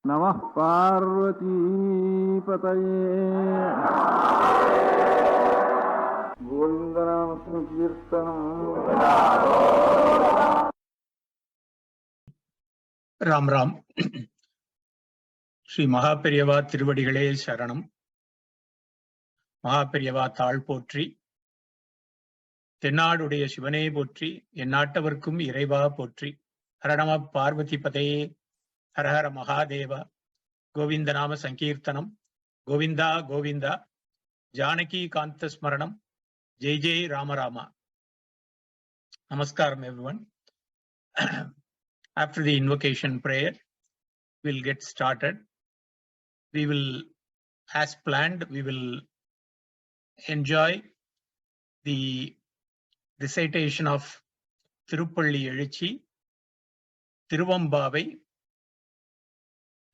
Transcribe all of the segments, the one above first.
Namah Parvati Pataye Govindanam Sankirtanam. Ram Ram. Sri MahaPeriyavaa Thiruvadigale Charanam. MahaPeriyavaa தாழ் போற்றி, தென்னாடுடைய சிவனே போற்றி, எந்நாட்டவர்க்கும் இறைவா போற்றி. ஹரணம பார்வதி பதையே, ஹரஹர மகாதேவா. கோவிந்த நாம சங்கீர்த்தனம், கோவிந்தா கோவிந்தா. ஜானகி காந்த ஸ்மரணம், Jai Jai Rama Rama. Namaskaram everyone. After the invocation prayer, we'll get started. We will, as planned, we will enjoy the recitation of Tiruppugazh, Thiruvempavai,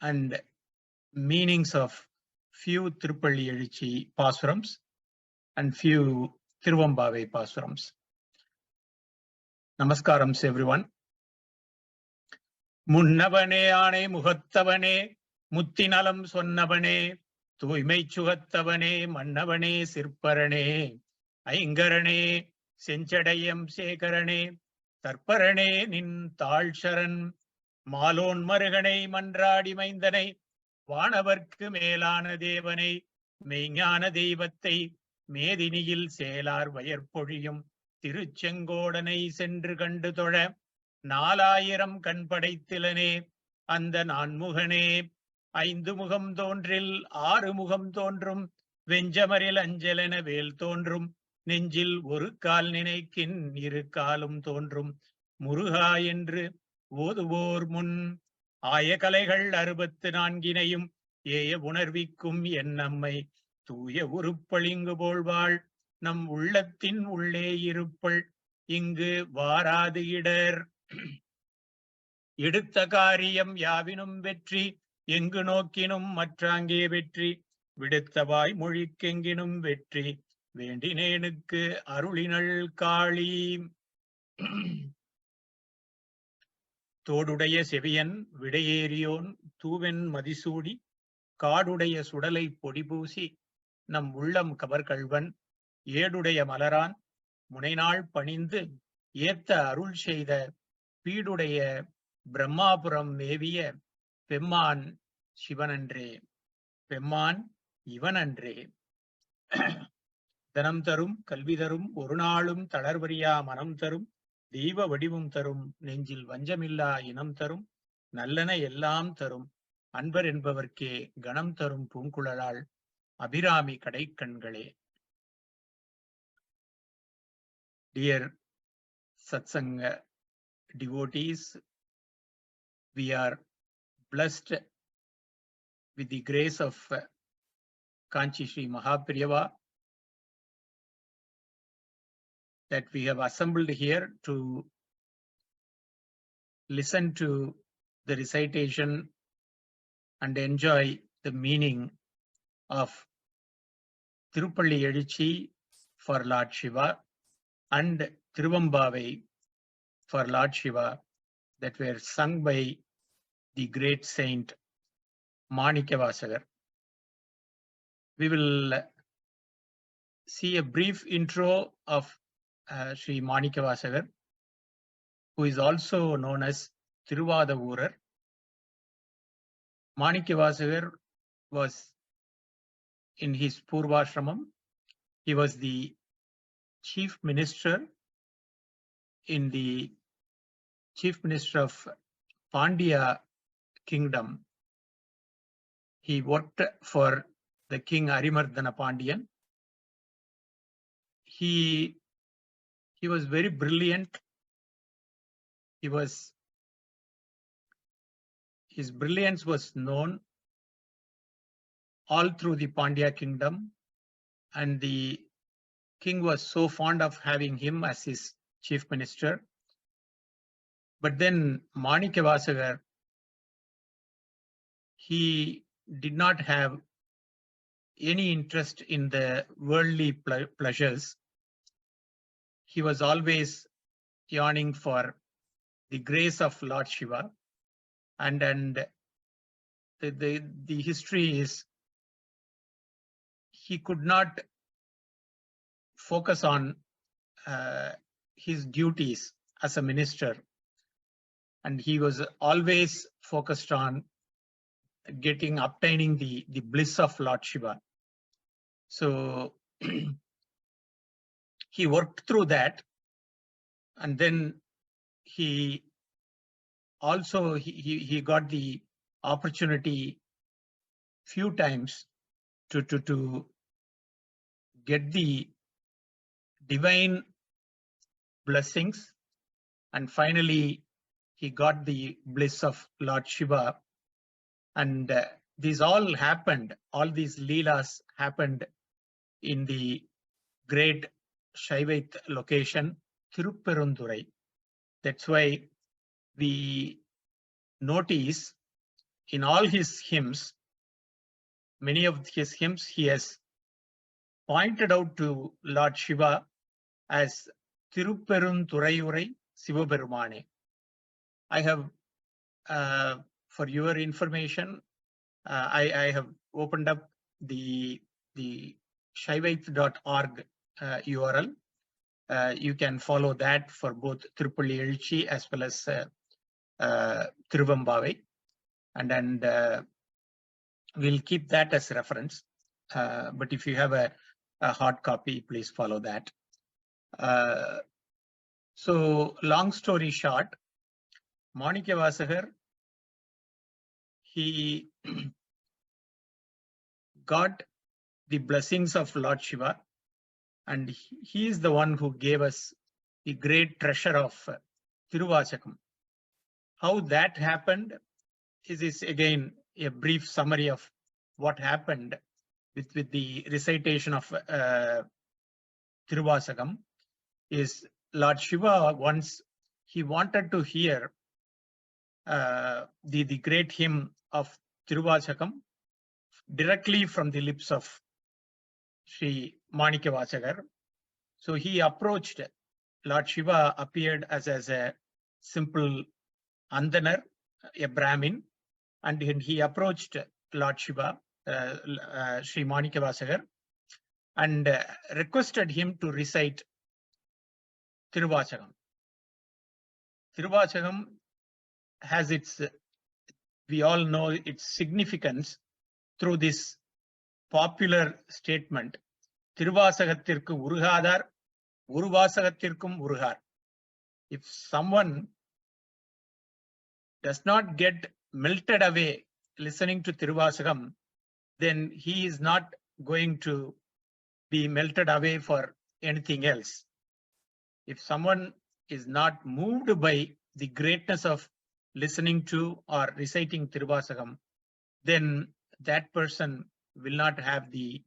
and meanings of few Tiruppugazh pasurams and few Thiruvempavai pasurams. Namaskarams everyone. முன்னவனே ஆணை முகத்தவனே, முத்திநலம் சொன்னவனே, தூய்மை சுகத்தவனே, மன்னவனே சிற்பரணே, ஐங்கரணே, செஞ்சடையம் சேகரனே, தற்பரணே நின் தாழ்சரண், மாலோன் மருகனை மன்றாடி மைந்தனை, வானவர்க்கு மேலான தேவனை, மெய்ஞான தெய்வத்தை, மேதினியில் சேலார் வயற்பொழியும் திருச்செங்கோடனை சென்று கண்டு தொழ, 4000 கண் படைத்திலனே அந்த நான்முகனே, 5 முகம் தோன்றில் 6 முகம் தோன்றும், வெஞ்சமரில் அஞ்சலென வேல் தோன்றும், நெஞ்சில் ஒரு கால் நினைக்கின் 2 காலும் தோன்றும், முருகா என்று ஓதுவோர் முன், ஆய கலைகள் 64 ஏய உணர்விக்கும் என் நம்மை, தூய உருப்பளிங்கு போல்வாள் நம் உள்ளத்தின் உள்ளே இருப்பள், இங்கு வாராது இடர். எடுத்த காரியம் யாவினும் வெற்றி, எங்கு நோக்கினும் மற்றாங்கே வெற்றி, விடுத்தவாய் மொழிக்கெங்கினும் வெற்றி, வேண்டினேனுக்கு அருளினள் காளி. தோடுடைய செவியன் விடையேறியோன் தூவென் மதிசூடி, காடுடைய சுடலை பொடிபூசி நம் உள்ளம் கவர்கள்வன், ஏடுடைய மலரான் முனைநாள் பணிந்து ஏத்த அருள் செய்த, பீடுடைய பிரம்மாபுரம் மேவிய பெம்மான் சிவனன்றே, பெம்மான் இவனன்றே. தனம் தரும் கல்வி தரும் ஒரு நாளும் தளர்வறியா மனம் தரும், தெய்வ வடிவும் தரும் நெஞ்சில் வஞ்சமில்லா இனம் தரும், நல்லன எல்லாம் தரும் அன்பர் என்பவர்க்கே கணம் தரும் பூங்குழலாள் Abirami கடைக்கண்களே. Dear Satsang devotees, we are blessed with the grace of Kanchi Sri MahaPeriyavaa that we have assembled here to listen to the recitation and enjoy the meaning of Tiruppugazh for Lord Shiva and Thiruvempavai for Lord Shiva that were sung by the great saint Manikkavachakar. We will see a brief intro of Sri Manikkavachakar, who is also known as Thiruvadavurar. Manikkavachakar was in his Purvashramam. He was the chief minister of Pandya kingdom. He worked for the king Arimardana Pandian. He was very brilliant. His brilliance was known all through the Pandya kingdom, and the king was so fond of having him as his chief minister. But then Manikkavachakar, he did not have any interest in the worldly pleasures. He was always yearning for the grace of Lord Shiva, and the history is he could not focus on his duties as a minister, and he was always focused on obtaining the bliss of Lord Shiva. So he worked through that, and then he also he got the opportunity few times to get the divine blessings, and finally he got the bliss of Lord Shiva. And these all happened, all these leelas happened in the great Shaivait location, Tirupperundurai. That's why we notice in all his hymns, many of his hymns, he has pointed out to Lord Shiva as Tirupperundurai Sivaberumane. I have, for your information, I have opened up the shaivait.org URL. You can follow that for both Tiruppugazh as well as Thiruvempavai, and we'll keep that as reference. But if you have a hard copy, please follow that. So long story short, Manikkavachakar, he got the blessings of Lord Shiva, and he is the one who gave us the great treasure of Thiruvasagam. How that happened is again a brief summary of what happened with the recitation of Thiruvasagam. Is Lord Shiva once he wanted to hear the great hymn of Thiruvasagam directly from the lips of Sri Manikkavachakar. So he approached, Lord Shiva appeared as a simple Andanar, a Brahmin, and he approached Lord Shiva, Sri Manikkavachakar, and requested him to recite Thiruvasagam. Thiruvasagam has its, we all know its significance through this popular statement, Thiruvasagathirku Urugadar, Uruvasagathirkum Urugar. If someone does not get melted away listening to Thiruvasagam, then he is not going to be melted away for anything else. If someone is not moved by the greatness of listening to or reciting Thiruvasagam, then that person will not have the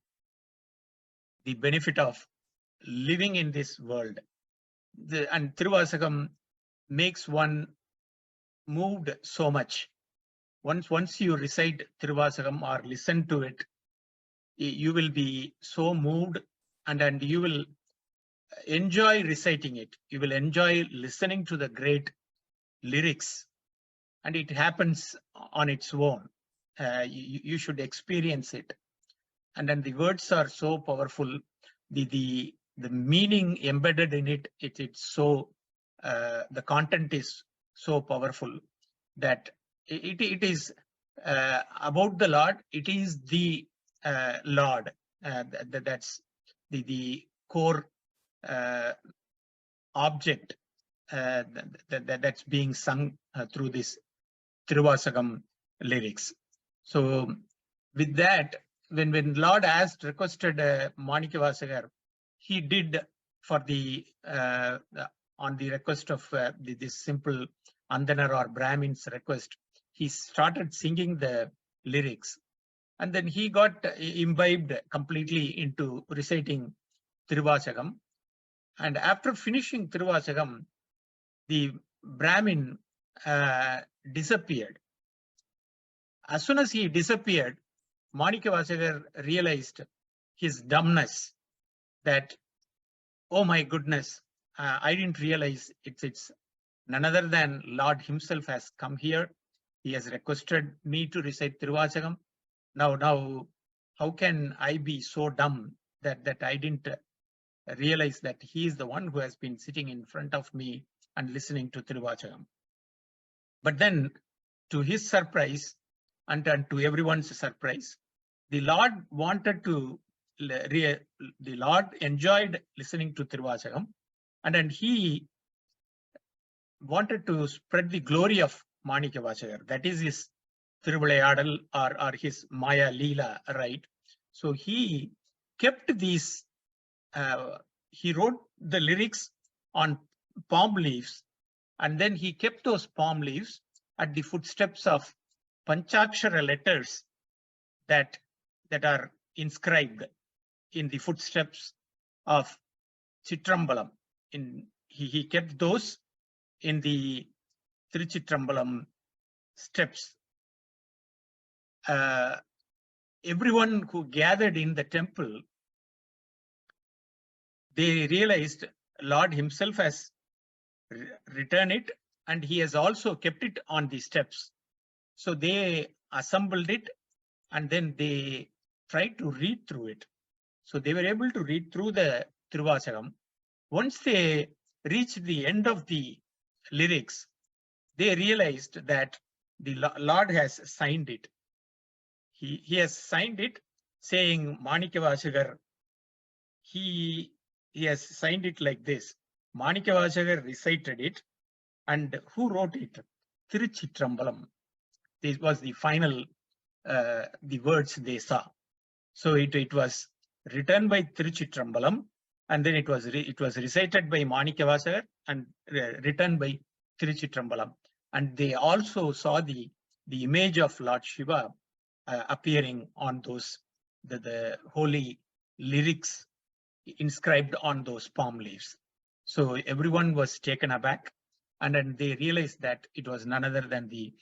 benefit of living in this world. And Thiruvasagam makes one moved so much. Once you recite Thiruvasagam or listen to it, you will be so moved, and you will enjoy reciting it. You will enjoy listening to the great lyrics, and it happens on its own. You should experience it, and then the words are so powerful. The meaning embedded in it, it's so the content is so powerful that it is about the Lord. It is the Lord. That's the core object that's being sung through this Thiruvasagam lyrics. So with that, when Lord requested Manikkavachakar, he did for the on the request of this simple Andanar or Brahmin's request, he started singing the lyrics, and then he got imbibed completely into reciting Thiruvasagam. And after finishing Thiruvasagam, the Brahmin disappeared. As soon as he disappeared, Manikkavachakar realized his dumbness, that, oh my goodness, I didn't realize it's none other than Lord himself has come here. he has requested me to recite Thiruvasagam. Now, how can I be so dumb that I didn't realize that he is the one who has been sitting in front of me and listening to Thiruvasagam. But then, to his surprise, and to everyone's surprise, the Lord enjoyed listening to Thiruvasagam, and then he wanted to spread the glory of Manikkavachakar. That is his Thiruppugazh or his Maya Leela, right? So he kept these, he wrote the lyrics on palm leaves, and then he kept those palm leaves at the footsteps of Panchakshara letters that are inscribed in the footsteps of Chitrambalam. He kept those in the Thiruchitrambalam steps. Everyone who gathered in the temple, they realized Lord himself has written it, and he has also kept it on the steps. So they assembled it, and then they tried to read through it. So they were able to read through the Thiruvasagam. Once they reached the end of the lyrics, they realized that the Lord has signed it. He has signed it saying Manikkavachakar. He has signed it like this. Manikkavachakar recited it, and who wrote it? Thiruchitrambalam. This was the final, the words they saw. So it was written by Thiruchitrambalam, and then it was recited by Manikkavachakar and written by Thiruchitrambalam. And they also saw the image of Lord Shiva appearing on those the holy lyrics inscribed on those palm leaves. So everyone was taken aback, and then they realized that it was none other than the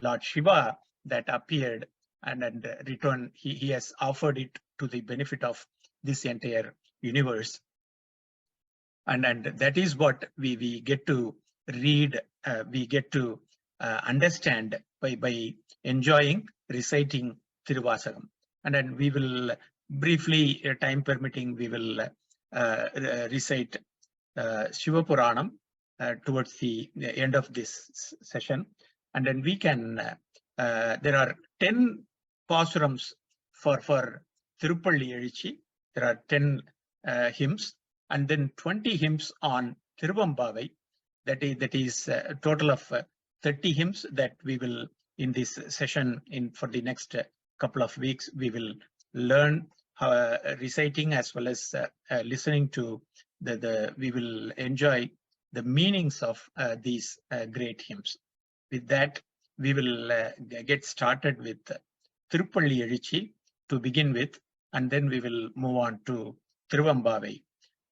Lord Shiva that appeared and returned. He has offered it to the benefit of this entire universe. And that is what we get to read, we get to understand by enjoying reciting Thiruvasagam. And then we will briefly, time permitting, we will recite Shiva Puranam towards the end of this session. And then we can, there are 10 pasurams for Tiruppuliyezhuchi. There are 10 hymns, and then 20 hymns on Thiruvempavai. That is a total of 30 hymns that we will, in this session, for the next couple of weeks, we will learn reciting as well as listening to we will enjoy the meanings of these great hymns. With that, we will get started with Tiruppuliyezhuchi to begin with, and then we will move on to Thiruvempavai.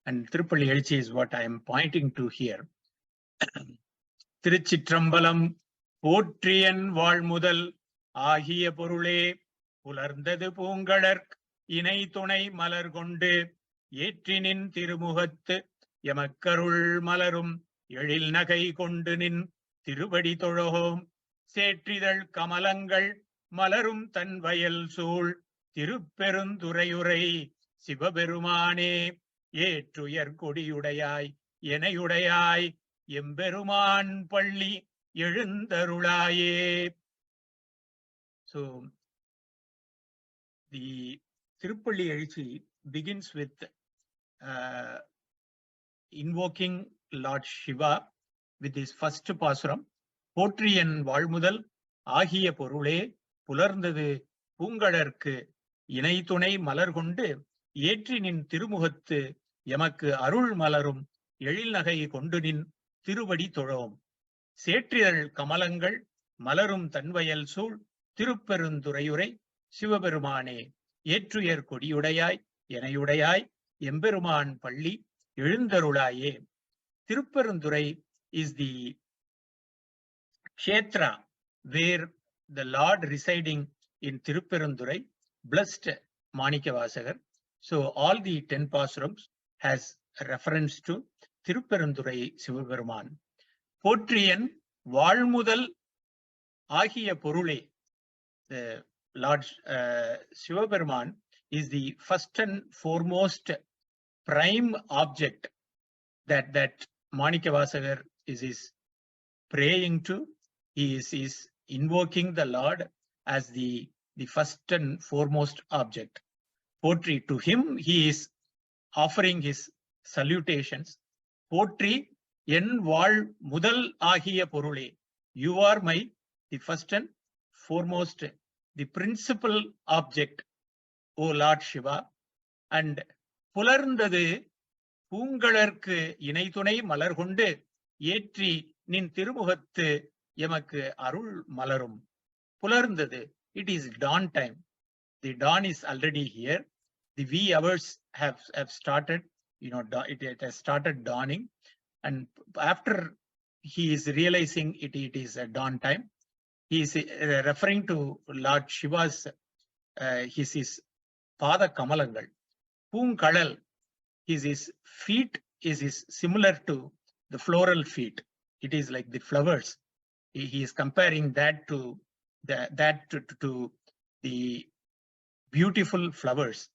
And Tiruppuliyezhuchi is what I am pointing to here. Thiruchitrambalam போற்றியன் வாழ்முதல் ஆகிய பொருளே புலர்ந்தது பூங்கடற் இணை துணை மலர் கொண்டு ஏற்றினின் திருமுகத்து எமக்கருள் மலரும் எழில் நகை கொண்டு நின் திருவடி தொழோம் சேற்றிதழ் கமலங்கள் மலரும் தன் வயல் சூழ் திருப்பெருந்துறையுரை சிவபெருமானே ஏற்றுயர் கொடியுடையாய் எனையுடையாய் எம்பெருமான் பள்ளி எழுந்தருளாயே. So the Tiruppuliyezhuchi begins with invoking Lord Shiva with his first pasuram. போற்றியன் வாழ்முதல் ஆகிய பொருளே புலர்ந்தது பூங்கடற்கு இணை துணை மலர் கொண்டு ஏற்றினின் திருமுகத்து எமக்கு அருள் மலரும் எழில் நகை கொண்டு நின் திருவடி தொழோம் சேற்றிதழ் கமலங்கள் மலரும் தன்வயல் சூழ் திருப்பெருந்துறையுரை சிவபெருமானே ஏற்றுயர் கொடியுடையாய் எனையுடையாய் எம்பெருமான் பள்ளி எழுந்தருளாயே. Tirupperundurai is the kshetra where the Lord residing in Tirupperundurai blessed Manikkavachakar. So all the 10 pasurams has reference to Tirupperundurai Sivaperuman. போற்றியன் வாழ்முதல் Ahiya Porule, the Lord Sivaperuman is the first and foremost prime object that Manikkavachakar is praying to. He is invoking the Lord as the first and foremost object. Potri, to him he is offering his salutations. Potri, en வாழ் முதல் ஆகிய பொருளே. You are the first and foremost, the principal object, O Lord Shiva. And புலர்ந்தது பூங்கழற்கு இணைதுணை மலர் கொண்டு ஏற்றி நின் திருமுகத்து எமக்கு அருள் மலரும். புலர்ந்தது, it is dawn time. The dawn is already here. The wee hours have started, it has started dawning. And after he is realizing it is a dawn time, he is referring to Lord Shiva's, his Pada Kamalangal. Poonkalal, his feet is similar to the floral feet. It is like the flowers. He is comparing that to the beautiful flowers.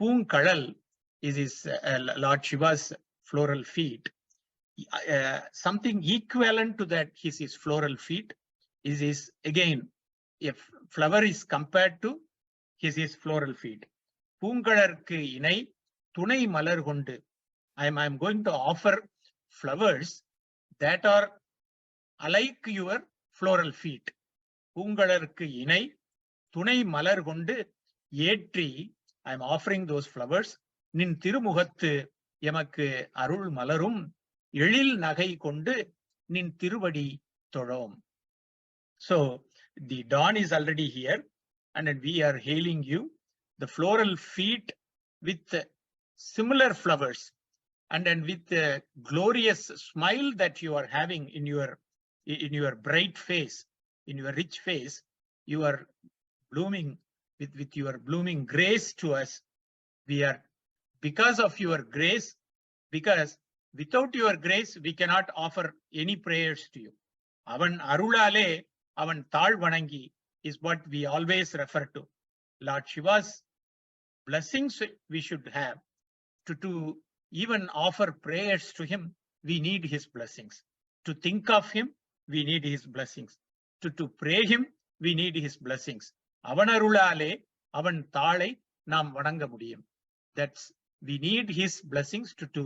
Poonkalal is his Lord Shiva's floral feet. Something equivalent to that, his floral feet is again, if flower is compared to his floral feet. Poonkalarku inai tunai malar kondu. I am going to offer flowers that are alike your floral feet. Poonkalarku inai tunai malar kondu ஏற்றி, I am offering those flowers. நின் திருமுகத்து எமக்கு அருள் மலரும் எழில் நகை கொண்டு நின் திருவடி தொழோம். So the dawn is already here, and then we are hailing you. The floral feet with similar flowers, and then with the glorious smile that you are having in your bright face, in your rich face, you are blooming with your blooming grace to us. We are, because of your grace, because without your grace we cannot offer any prayers to you. Avan arulale avan taal vanangi is what we always refer to. Lord Shiva's blessings we should have. To even offer prayers to him, we need his blessings. To think of him, we need his blessings. To pray him, we need his blessings. Avan arulale avan taalai நாம் வணங்க முடியும். That's, we need his blessings to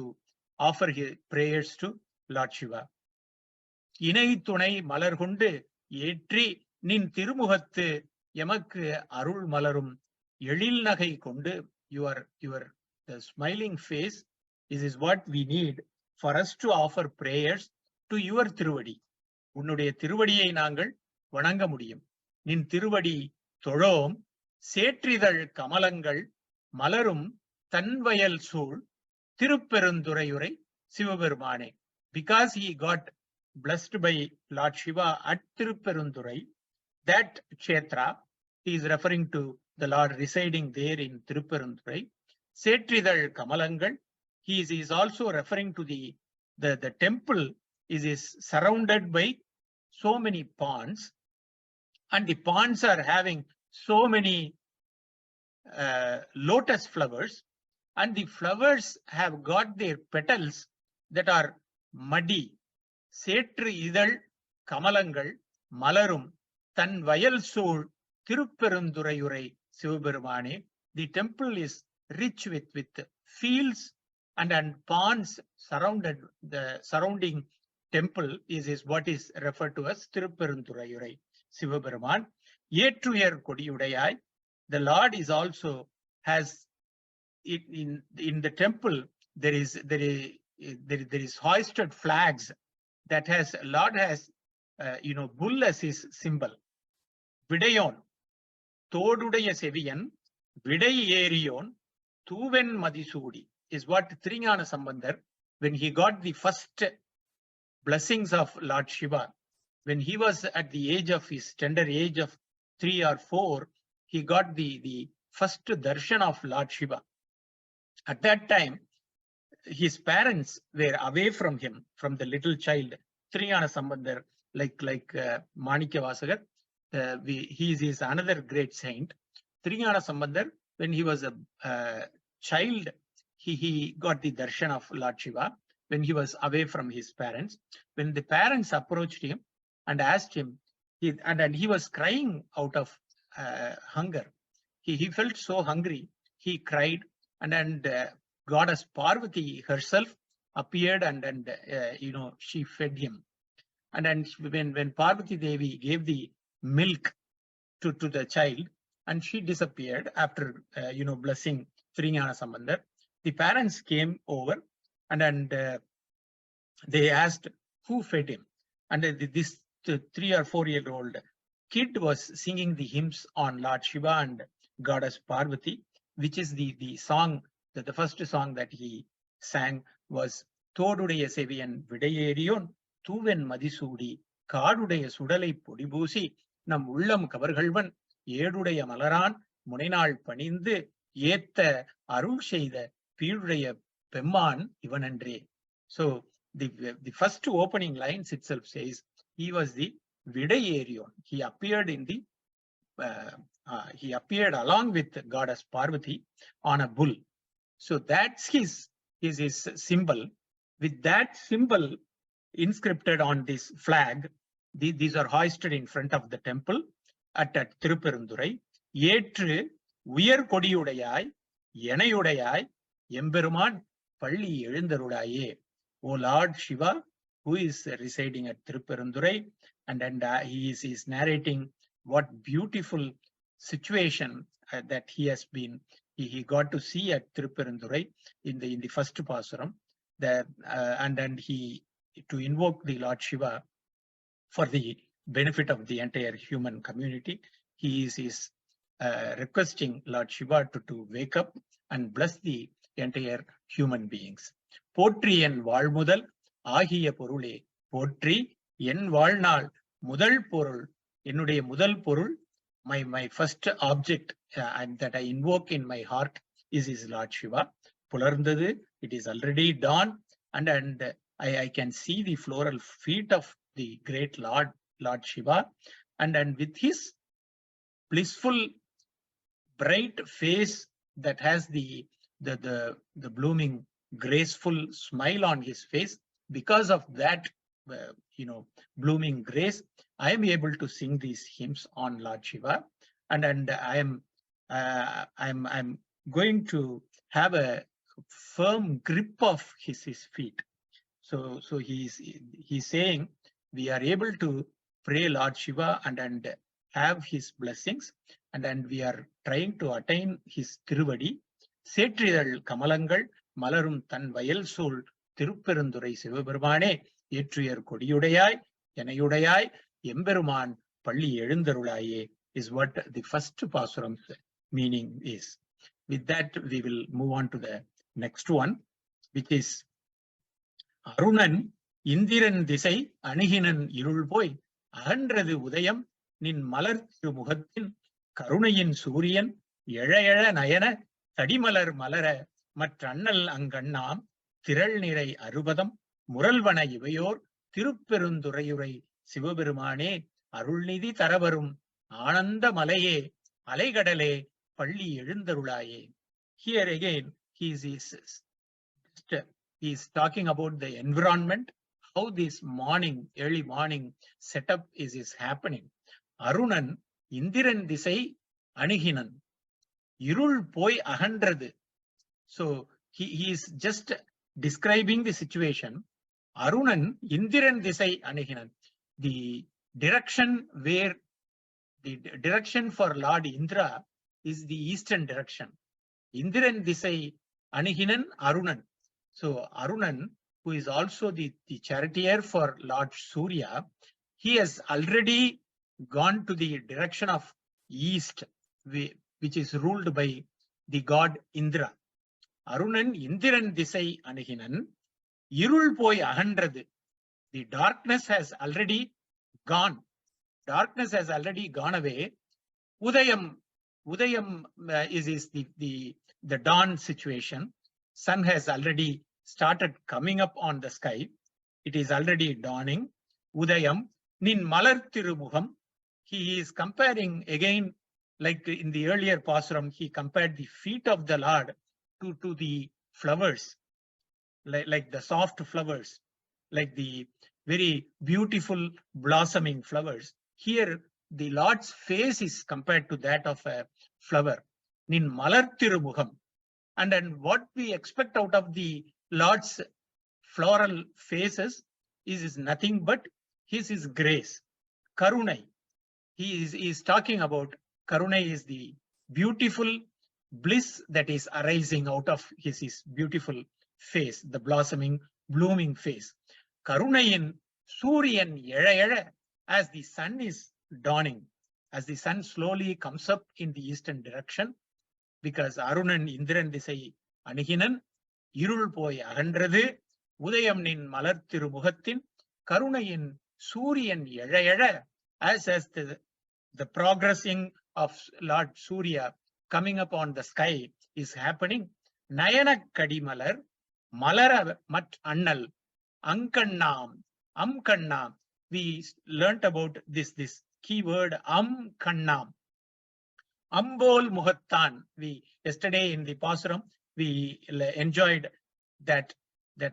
offer his prayers to Lord Shiva. இணை துணை மலர் கொண்டு ஏற்றி நின் திருமுகத்து எமக்கு அருள் மலரும் எழில் நகை கொண்டு, the smiling face is what we need for us to offer prayers to your திருவடி. உன்னுடைய திருவடியை நாங்கள் வணங்க முடியும். நின் திருவடி தொழோம் சேற்றிதழ் கமலங்கள் மலரும் தன்வயல் சூழ் திருப்பெருந்துறையுரை சிவபெருமானே. Because he got blessed by Lord Shiva at Tirupperundurai, that kshetra, he is referring to the Lord residing there in Tirupperundurai. Setridal Kamalangal, he is also referring to the temple is surrounded by so many ponds, and the ponds are having so many lotus flowers, and the flowers have got their petals that are muddy. Setru idal kamalangal malarum tan vayal sool Tirupperundurayurai Sivaberumane. The temple is rich with fields and ponds surrounded. The surrounding temple is what is referred to as Tirupperundurayurai Sivaberuman. Yetruyer kodiyudayai. The Lord is also has it in the temple. There is hoisted flags that has Lord has bull as his symbol. Vidayon todudaya seviyan vidai eriyon thuven madisudi is what Thiriñana Sambandar, when he got the first blessings of Lord Shiva, when he was at the age of his tender age of 3 or 4, he got the first darshan of Lord Shiva. At that time, his parents were away from him, from the little child. Thiriñana Sambandar, like Manikkavachakar, he is another great saint. Thiriñana Sambandar, when he was a child, he got the darshan of Lord Shiva when he was away from his parents. When the parents approached him and asked him, and he was crying out of hunger. He felt so hungry, he cried, and goddess Parvati herself appeared, and she fed him. And then when Parvati Devi gave the milk to the child, and she disappeared after blessing Thiriñana Sambandar, the parents came over and they asked who fed him. And this 3 or 4 year old kid was singing the hymns on Lord Shiva and goddess Parvati, which is the song, the first song that he sang was Todudaya Seviyan Vidayeriyon Tuven Madisudi Kadudaya Sudalai Podibusi Nam Ullam Kavargalvan Yedudaya Malaran Muninal Panindu Yetha Arul Sheida Pidudaya Pemman Ivanandre. So the first two opening lines itself says he was the Vidayeriyon. He appeared in the he appeared along with goddess Parvati on a bull. So that's his symbol. With that symbol inscripted on this flag, these are hoisted in front of the temple at Tirupperundurai. Yetru Uyar Kodiyudayai, Yenayudayai, Emberuman Palli Ezhundarulaye. O Lord Shiva, who is residing at Tirupperundurai, and he is narrating what beautiful situation that he has been. He got to see at Tirupperundurai in the first Pasuram, and then he to invoke the Lord Shiva for the benefit of the entire human community. He is requesting Lord Shiva to wake up and bless the entire human beings. Potri en Valmudal Ahiya Porule, Potri en Valnal Mudal Porul, Enuடைய முதல் பொருள், my first object that I invoke in my heart is Lord Shiva. Pularndadu, it is already dawn, and I can see the floral feet of the great Lord Shiva, and with his blissful bright face that has the blooming graceful smile on his face, because of that blooming grace, I am able to sing these hymns on Lord Shiva, and I'm going to have a firm grip of his feet. So he's saying we are able to pray Lord Shiva and have his blessings, and we are trying to attain his Tiruvadi. Setridal Kamalangal Malarum Tan Vayal Soul Tirupperundurai Sivaperumaane Yetruyar Kodiyudayai Yenayudayai Emberuman Palli Ezhundarulaye is what the first Pasuram's meaning is. With that, we will move on to the next one, which is Arunan Indiran Disai Anihinan Irulpoi Ahandrathu Udayam Nin Malar Tirumugathin Karunayin Suriyan Yezha Nayana Tadimalar Malara Matrannal Angannam Thiral Nirai Arubadam Muralvana Ivayor Tirupperundurayurai Sivaperumane Arulnidhi Taravarum Ananda Malaye Alaigadale Palli Ezhundarulaye. Here again, he is talking about the environment, how this early morning setup is happening. Arunan Indiran Disai Anihinan Irul Poi Ahandrathu. So he is just describing the situation. Arunan Indiran Disai Anihinan. The direction for Lord Indra is the eastern direction. Indiran Disai Anihinan Arunan. So Arunan, who is also the charioteer for Lord Surya, he has already gone to the direction of east, which is ruled by the god Indra. Arunan Indiran Disai Anihinan Irul Poi Ahandrathu. The darkness has already gone. Darkness has already gone away. Udayam is the dawn situation. Sun has already started coming up on the sky. It is already dawning. Udayam Nin Malar Tirumukham. he is comparing again, like in the earlier Pasuram, he compared the feet of the Lord to the flowers, like the soft flowers, like the very beautiful blossoming flowers. Here, the Lord's face is compared to that of a flower. Nin malar tirumukham. And then what we expect out of the Lord's floral faces is nothing but his grace. Karunai. He is talking about Karunai is the beautiful bliss that is arising out of his beautiful face, the blossoming, blooming face. Karunayin Suryan Yera, as the sun is dawning, as the sun slowly comes up in the eastern direction, because Arunan Indiran Disai Anihinan, Irul Poi Ahandrathu, Udayam nin Malar Tirumuhathin, Karunayin Suryan Yera, as the progressing of Lord Surya coming up on the sky is happening. Nayana Kadimalar, Malara Mat Annal, Ankannam, Amkannam. We learnt about this keyword Amkannam. Ambol Muhattan. We yesterday in the Pasuram, we enjoyed that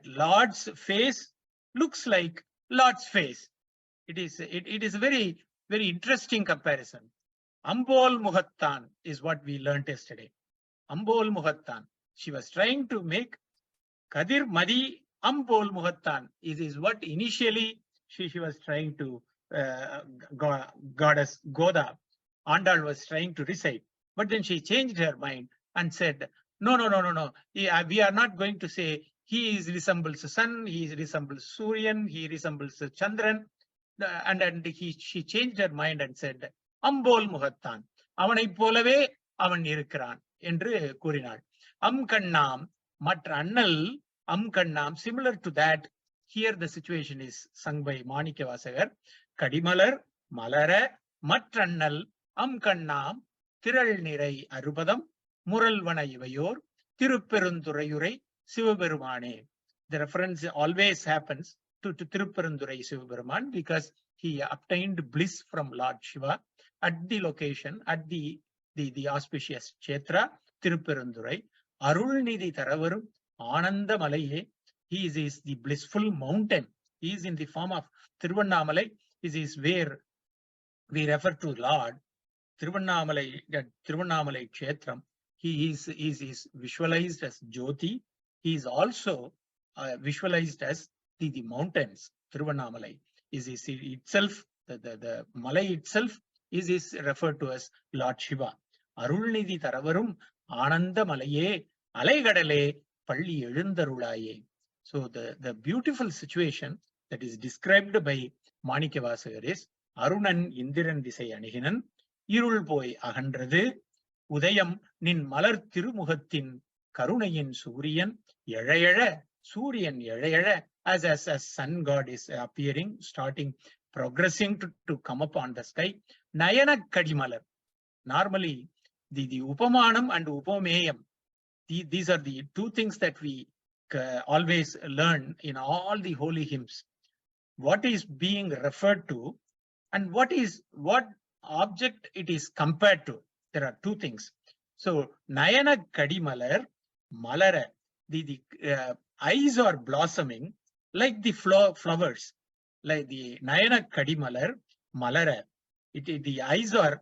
Lord's face looks like Lord's face. It is a very interesting comparison. Ambol Muhattan is what we learnt yesterday. Ambol Muhattan. She was trying to make Kadir Madi Ambol Muhattan is what initially she was trying to goddess Goda Andal was trying to recite. But then she changed her mind and said, no. We are not going to say he resembles the sun, he resembles Suryan, he resembles Chandran. And she changed her mind and said, Ambol Muhattan. Avanai polave avan irukran endru கூறினாள். Amkannam matra annal Amkannam. Similar to that, here the situation is sung by Manikkavachakar. Kadimalar Malara Matrannal Amkannam Tiral Nirai Arupadam Muralvana Ivayor Tirupperundurayurai Sivaberumane. The reference always happens to Tirupperundurai Sivaberuman because he obtained bliss from Lord Shiva at the location, at the auspicious Kshetra, Tirupperundurai. Arulnidhi Taravarum Ananda Malaye. He is the blissful mountain. He is in the form of Tiruvannamalai. This is where we refer to Lord. Tiruvannamalai Kshetram. He is visualized as Jyoti. He is also visualized as the mountains. Tiruvannamalai is itself, the Malai itself is referred to as Lord Shiva. Arulnidhi Taravarum Ananda Malaye Alaigadale Palli Ezhundarulaye. So the beautiful situation that is described by Manikkavachakar is Arunan Indiran Disai Anihinan, Irul Poi Ahandrathu, Udayam nin Malar Tirumuhathin, Karunayin Suryan, Yera, Suryan Yera, as sun god is appearing, starting, progressing to come up on the sky. Nayana Kadimalar. Normally, the Upamanam and Upameyam, these are the two things that we always learn in all the holy hymns. What is being referred to and what object it is compared to. There are two things. So, Nayana Kadimalar, Malara, the eyes are blossoming like the flowers. Like the Nayana Kadimalar, Malara, the eyes are,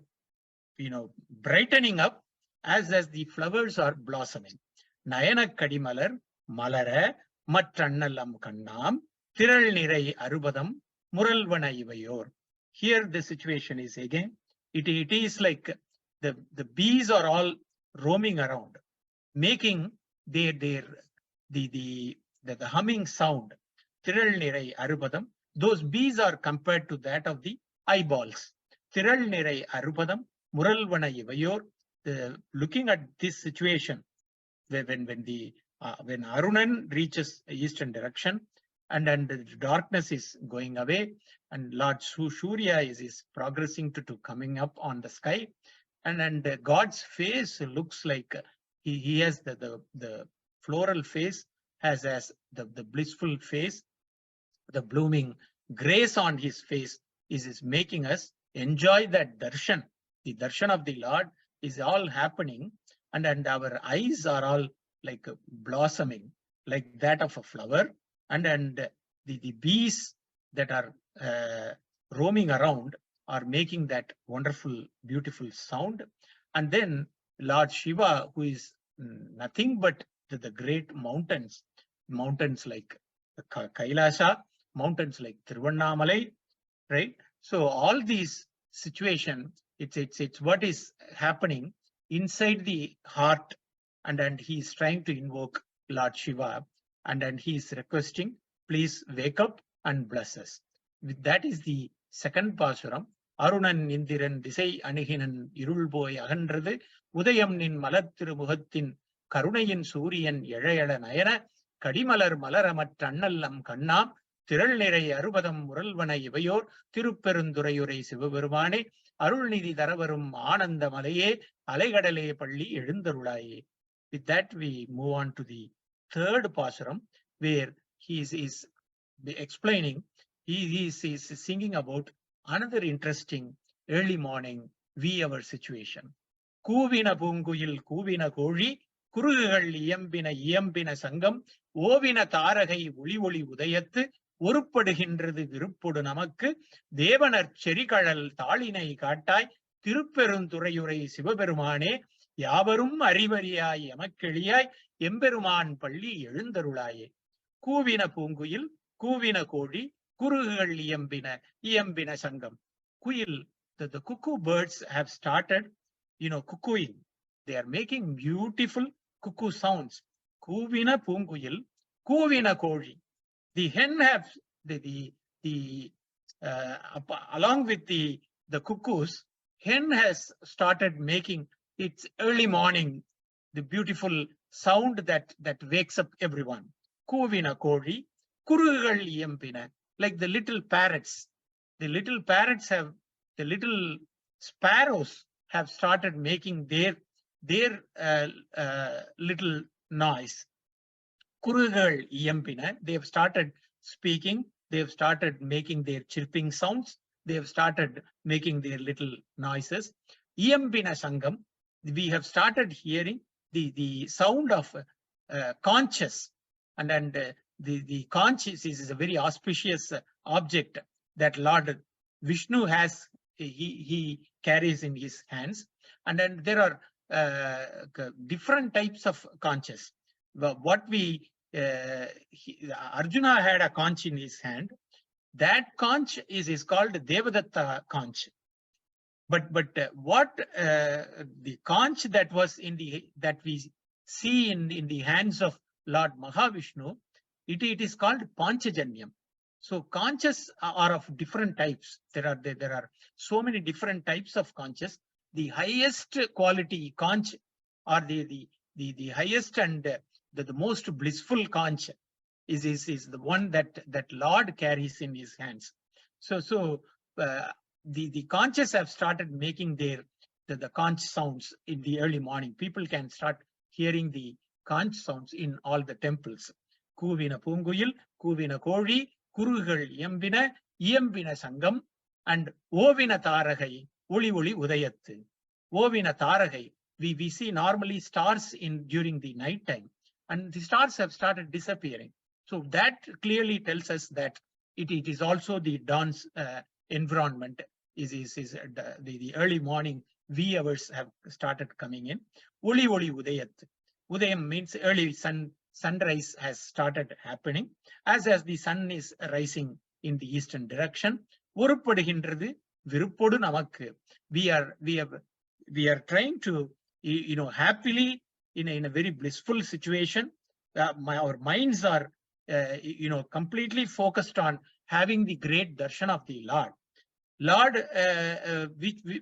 brightening up as the flowers are blossoming. Nayana Kadimalar, Malara, Matrannalam Kannam, Tiral Nirai Arubadam, Muralvana Ivayor. Here the situation is again, it is like the bees are all roaming around, making the humming sound. Tiral Nirai Arubadam. Those bees are compared to that of the eyeballs. Tiral Nirai Arupadam, Muralvana Ivayor. Looking at this situation, when Arunan reaches eastern direction and the darkness is going away and Lord Surya is progressing to coming up on the sky, and God's face looks like he has the floral face, has the blissful face, the blooming grace on his face is making us enjoy that darshan. The darshan of the Lord is all happening, and our eyes are all like blossoming, like that of a flower, and the bees that are roaming around are making that wonderful, beautiful sound. And then Lord Shiva, who is nothing but the great mountains like Kailasa, mountains like Tiruvannamalai, right? So all these situations, it's what is happening inside the heart, and he is trying to invoke Lord Shiva, and he is requesting, please wake up and bless us. That is the second pasuram. Arunan Indiran Disai Anihinan Irulboy Ahandrathu Udayam Nin Malathiru Muhathin Karunayin Suriyan Yezhayala Nayana Kadimalar Malaramat Annallam Kannam Thiral Nirai Arubadam Muralvana Ivayor Tirupperundurayurai Sivaperumane Arulnidhi Daravarum Ananda Malaye Alaigadale Palli Ezhundarulaye. With that, we move on to the third pasuram, where he is explaining, he is singing about another interesting early morning our situation. Kuvina Punguyil Kuvina Koji, Kurugal Iyambina Sangam, Ovina Taragai Uli Udayat, Urupaduhindrathu Viruppodu Namakku, Devanar Cherikadal Thalinai Kattai, Tirupperundurayurai Sivaperumane, Yavarum Arivariyai Emakkeliyai, Emberuman Palli Ezhundarulaye. Kuvina Punguyil, Kuvina Kodi, Kurugal Iyambina Sangam. Kuyil, the cuckoo birds have started, cuckooing. They are making beautiful cuckoo sounds. Kuvina Punguyil, Kuvina Kodi. The hen have along with the cuckoos, hen has started making its early morning, the beautiful sound that wakes up everyone. Kuvina Kodi, Kurugal Iyambina, like the little parrots. The little sparrows have started making their little noise. Kurugal Iyambina, they have started speaking, they have started making their chirping sounds, they have started making their little noises. Iyambina Sangam, we have started hearing the sound of conches, and the conch is a very auspicious object that Lord Vishnu has, he carries in his hands, and then there are different types of conches. Arjuna had a conch in his hand. That conch is called Devadatta conch. But what the conch that was that we see in the hands of Lord Mahavishnu, it is called Panchajanyam. So conches are of different types. There are so many different types of conches. The highest quality conch, or the highest and the most blissful conch is the one that Lord carries in his hands. So the conches have started making the conch sounds in the early morning. People can start hearing the conch sounds in all the temples. Kuvina Punguyil, Kuvina Kodi, Kurugal Iyambina Sangam, and Ovina Taragai, Uli Udayathu. Ovina Taragai, we see normally stars during the night time, and the stars have started disappearing. So that clearly tells us that it is also the dawn's environment. The early morning wee hours have started coming in. Uli Udayat. Udayam means early sunrise has started happening as the sun is rising in the eastern direction. Urupaduhindrathu Viruppodu Namakku. We are trying to happily in a very blissful situation. Our minds are completely focused on having the great darshan of the Lord.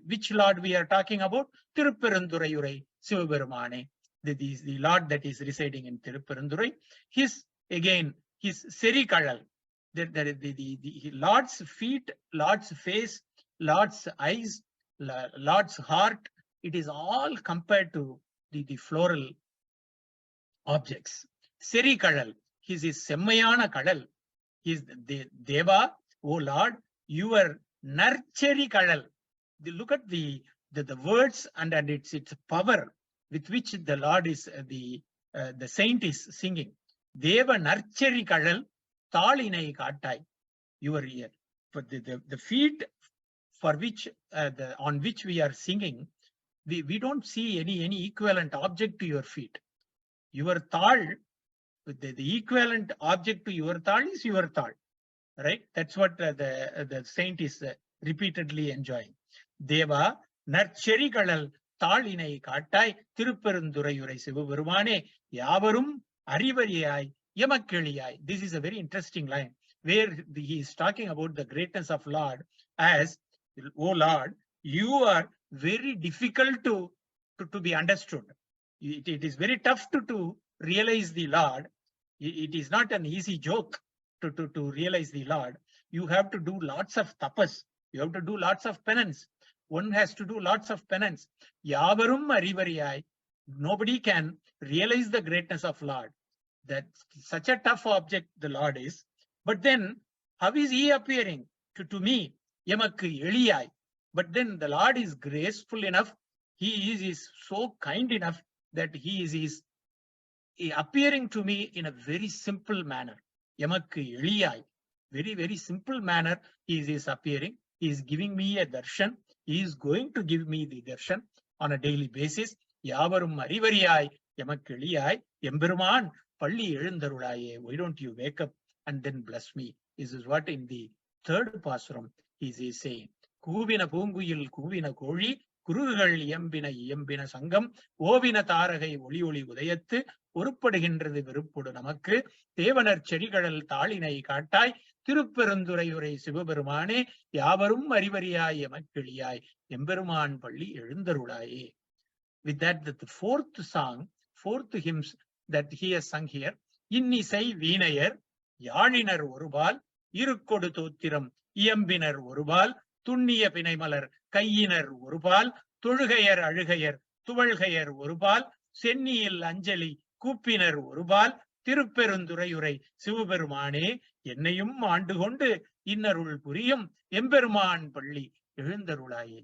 Which Lord we are talking about? Tirupperundurayurai Sivaperumane, the Lord that is residing in Tirupperandurai. His Serikadal, the Lord's feet, Lord's face, Lord's eyes, Lord's heart, it is all compared to the floral objects. Serikadal, his Semmayana Kadal, his Deva, O Lord, your Narcheri Kadal, look at the words and its power with which the Lord is, the saint is singing. Deva narcheri kadal taalinai kaattai. Your ear. For the feet for which, on which we are singing, we don't see any equivalent object to your feet. Your thal, the equivalent object to your thal is your thal, right? That's what the saint is repeatedly enjoying. Deva narcheri kadal taalinai kaattai Tirupperundurayurai Sivavarumane Yavarum Arivariyai Yamakkiliyai. This is a very interesting line where he is talking about the greatness of Lord as, "O Lord, you are very difficult to be understood. It is very tough to realize the Lord. It is not an easy joke to realize the Lord. You have to do lots of tapas. You have to do lots of penance. One has to do lots of penance. Yavarum arivariyai." Nobody can realize the greatness of Lord. That such a tough object the Lord is. But then, how is he appearing to me? Yamakku eliyai. But then the Lord is graceful enough. He is so kind enough that he is appearing to me in a very simple manner. Yamakku eliyai. Very, very simple manner he is appearing. He is giving me a darshan. He is going to give me the darshan on a daily basis. Yavarum arivariyai yamakku eliyai emberuman palli ezhundarulaye. Why don't you wake up and then bless me? This is what in the third pasuram he is saying. Kuvina poonguyil kuvina koli குருகுகள் இயம்பின சங்கம் ஓவின தாரகை ஒளி ஒளி உதயத்து ஒருப்படுகின்றது வெறுப்பொடு நமக்கு தேவனர் செடிகடல் தாளினை காட்டாய் திருப்பெருந்துறையுரை சிவபெருமானே யாவரும் அறிவறியாய் எமக்கிளியாய் எம்பெருமான் பள்ளி எழுந்தருளாயே. With that, the fourth hymns that he has sung here, இன்னிசை வீணையர் யாழினர் ஒருபால் இருக்கொடு தோத்திரம் இயம்பினர் ஒருபால் துண்ணிய பிணைமலர் கையினர் ஒருபால் தொழுகையர் அழுகையர் துவள்கையர் ஒருபால் சென்னியில் அஞ்சலி கூப்பினர் ஒருபால் திருப்பெருந்துறையுரை சிவபெருமானே என்னையும் ஆண்டு கொண்டு இன்னருள் புரியும் எம்பெருமான் பள்ளி எழுந்தருளாயே.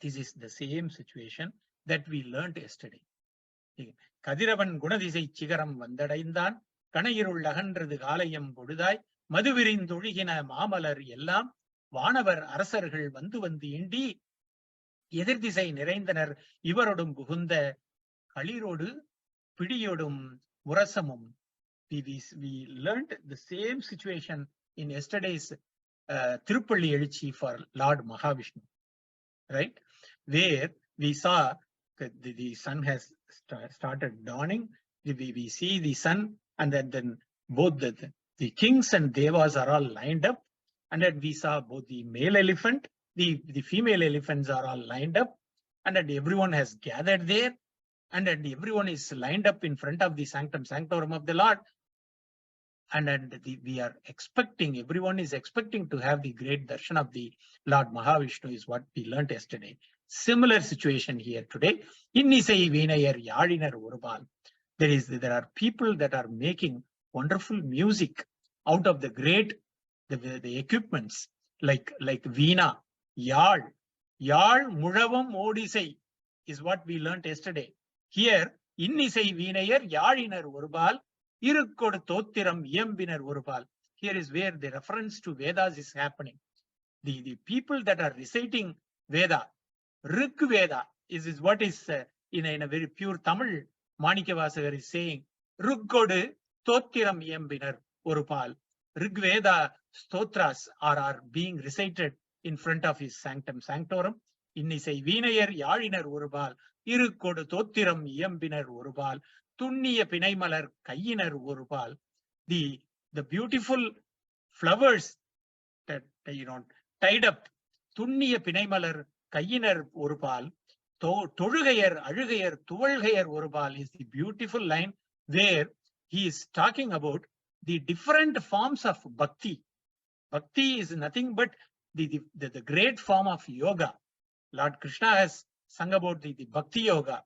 This is the same situation that we learned yesterday. கதிரவன் குணதிசை சிகரம் வந்தடைந்தான் கணையிருள் அகன்றது காலையம் பொழுதாய் மதுவிரிந்தொழுகின மாமலர் எல்லாம் வானவர் அரசர்கள் வந்து இண்டி எதிர்திசை நிறைந்தனர் இவரோடும் புகுந்த களிரோடு பிடியோடும் முரசமும். We learned the same situation in yesterday's Thiruppugazh for Lord Mahavishnu, right? Where we saw that the sun has started dawning. We see the sun, and then both the kings and devas are all lined up. And then we saw both the male elephant, the female elephants are all lined up, and then everyone has gathered there, and then everyone is lined up in front of the sanctum sanctorum of the Lord. And then we are expecting, everyone is expecting to have the great darshan of the Lord Mahavishnu, is what we learnt yesterday. Similar situation here today. Innisai veenayar yaalinar orubal. There are people that are making wonderful music out of the great the equipments like veena, yaal, mulavam odisai is what we learnt yesterday. Here, innisai veenayar yaalinar orubal, irukkodu thottiram iyambinar orubal. Here is where the reference to Vedas is happening. The people that are reciting Veda, Rig Veda is what is in a very pure Tamil. Manikkavachakar is saying, Ruggodu thottiram iyambinar orubal. Rig Veda stotras are being recited in front of his sanctum sanctorum. Innisai veenayar yaalinar orubal, irukkodu thottiram iyambinar orubal, tunniya pinaimalar kayinar orubal. The beautiful flowers that tied up, tunniya pinaimalar kayinar orubal, தொழுகையர் அழுகையர் துவள்கையர் ஒருபால் is the beautiful line where he is talking about the different forms of bhakti. Bhakti is nothing but the great form of yoga. Lord Krishna has sung about the bhakti yoga.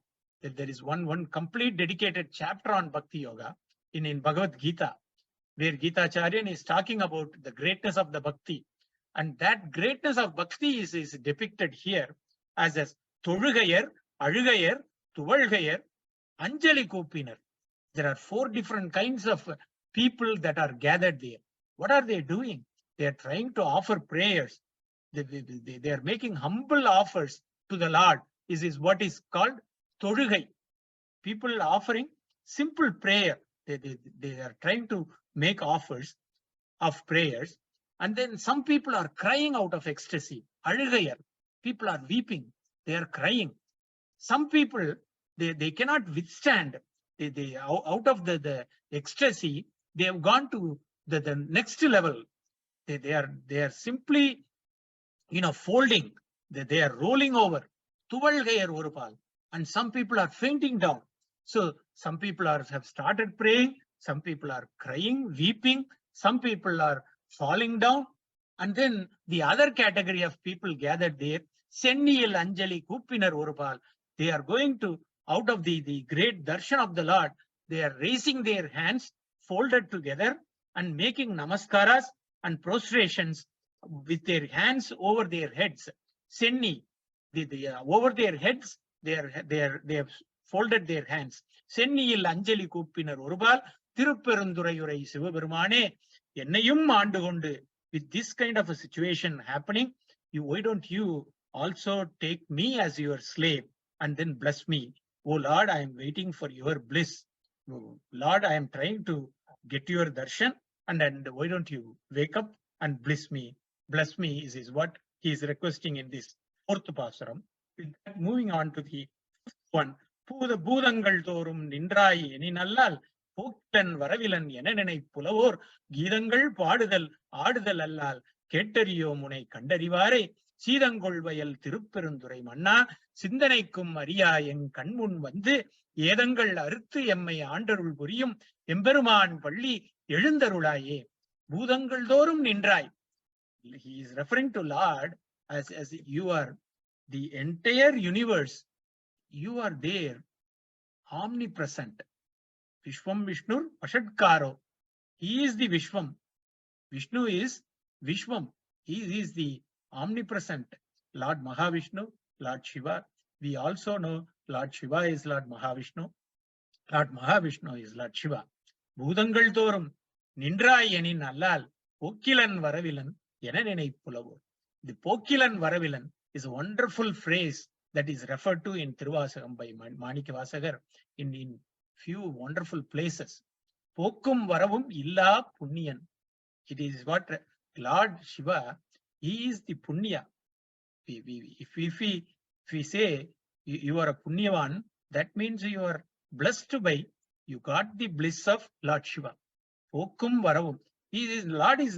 There is one complete dedicated chapter on bhakti yoga in Bhagavad Gita, where Gita Acharya is talking about the greatness of the bhakti. And that greatness of bhakti is depicted here as Tolugayar, Alugayar, Tuvalgayar, Anjali Kopinar. There are 4 different kinds of people that are gathered there. What are they doing? They are trying to offer prayers. They are making humble offers to the Lord. This is what is called Tolugai. People offering simple prayer. They are trying to make offers of prayers. And then some people are crying out of ecstasy. Alugayar. People are weeping. They are crying. Some people, they cannot withstand. They out of the ecstasy, they have gone to the next level. They are simply, folding. They are rolling over. Tuvalgayar orupal. And some people are fainting down. So some people have started praying. Some people are crying, weeping. Some people are falling down. And then the other category of people gathered there, Senniyil Anjali Kuppinar orupal. They are going to, out of the great darshan of the Lord, they are raising their hands folded together and making namaskaras and prostrations with their hands over their heads. Senni, over their heads, they have folded their hands. Senniyil Anjali Kuppinar orupal, Tirupperundurayurai Sivaperumane, Ennayum aandu kondu. With this kind of a situation happening, why don't you also take me as your slave and then bless me? Oh Lord, I am waiting for your bliss. Lord, I am trying to get your darshan, and why don't you wake up and bless me? Bless me is what he is requesting in this 4th pasaram. Moving on to the 5th one. Pooda Boodangal Thorum Nindrai Eninallal Poktan Varavilan Yenenai Pulavor Gidangal Padal Adal Allal Keterio Mune Kandarivare Sidangol Vayal Tirupperundurai Manna Sindanaikum Maria Yen Kanmun Vande Yedangal Arthu Emmai Aandarul Puriyum Emperuman Palli Elundarulaye Boodangal Thorum Nindrai. He is referring to Lord as you are the entire universe. You are there, omnipresent. Vishwam Vishnur Vashadkaro. He is the Vishwam. Vishnu is Vishwam. He is the omnipresent. Lord Mahavishnu, Lord Shiva. We also know Lord Shiva is Lord Mahavishnu. Lord Mahavishnu is Lord Shiva. Boodangal Thorum Nindrayenin Allal Pokilan Varavilan Yenenai Pulavur. The Pokilan Varavilan is a wonderful phrase that is referred to in Thiruvasagam by Manikkavachakar in few wonderful places. Pokkum Varavum Illa Punyan. It is what Lord Shiva, he is the Punya. If we say you are a Punyavan, that means you are blessed by, you got the bliss of Lord Shiva. Pokkum Varavum. Lord is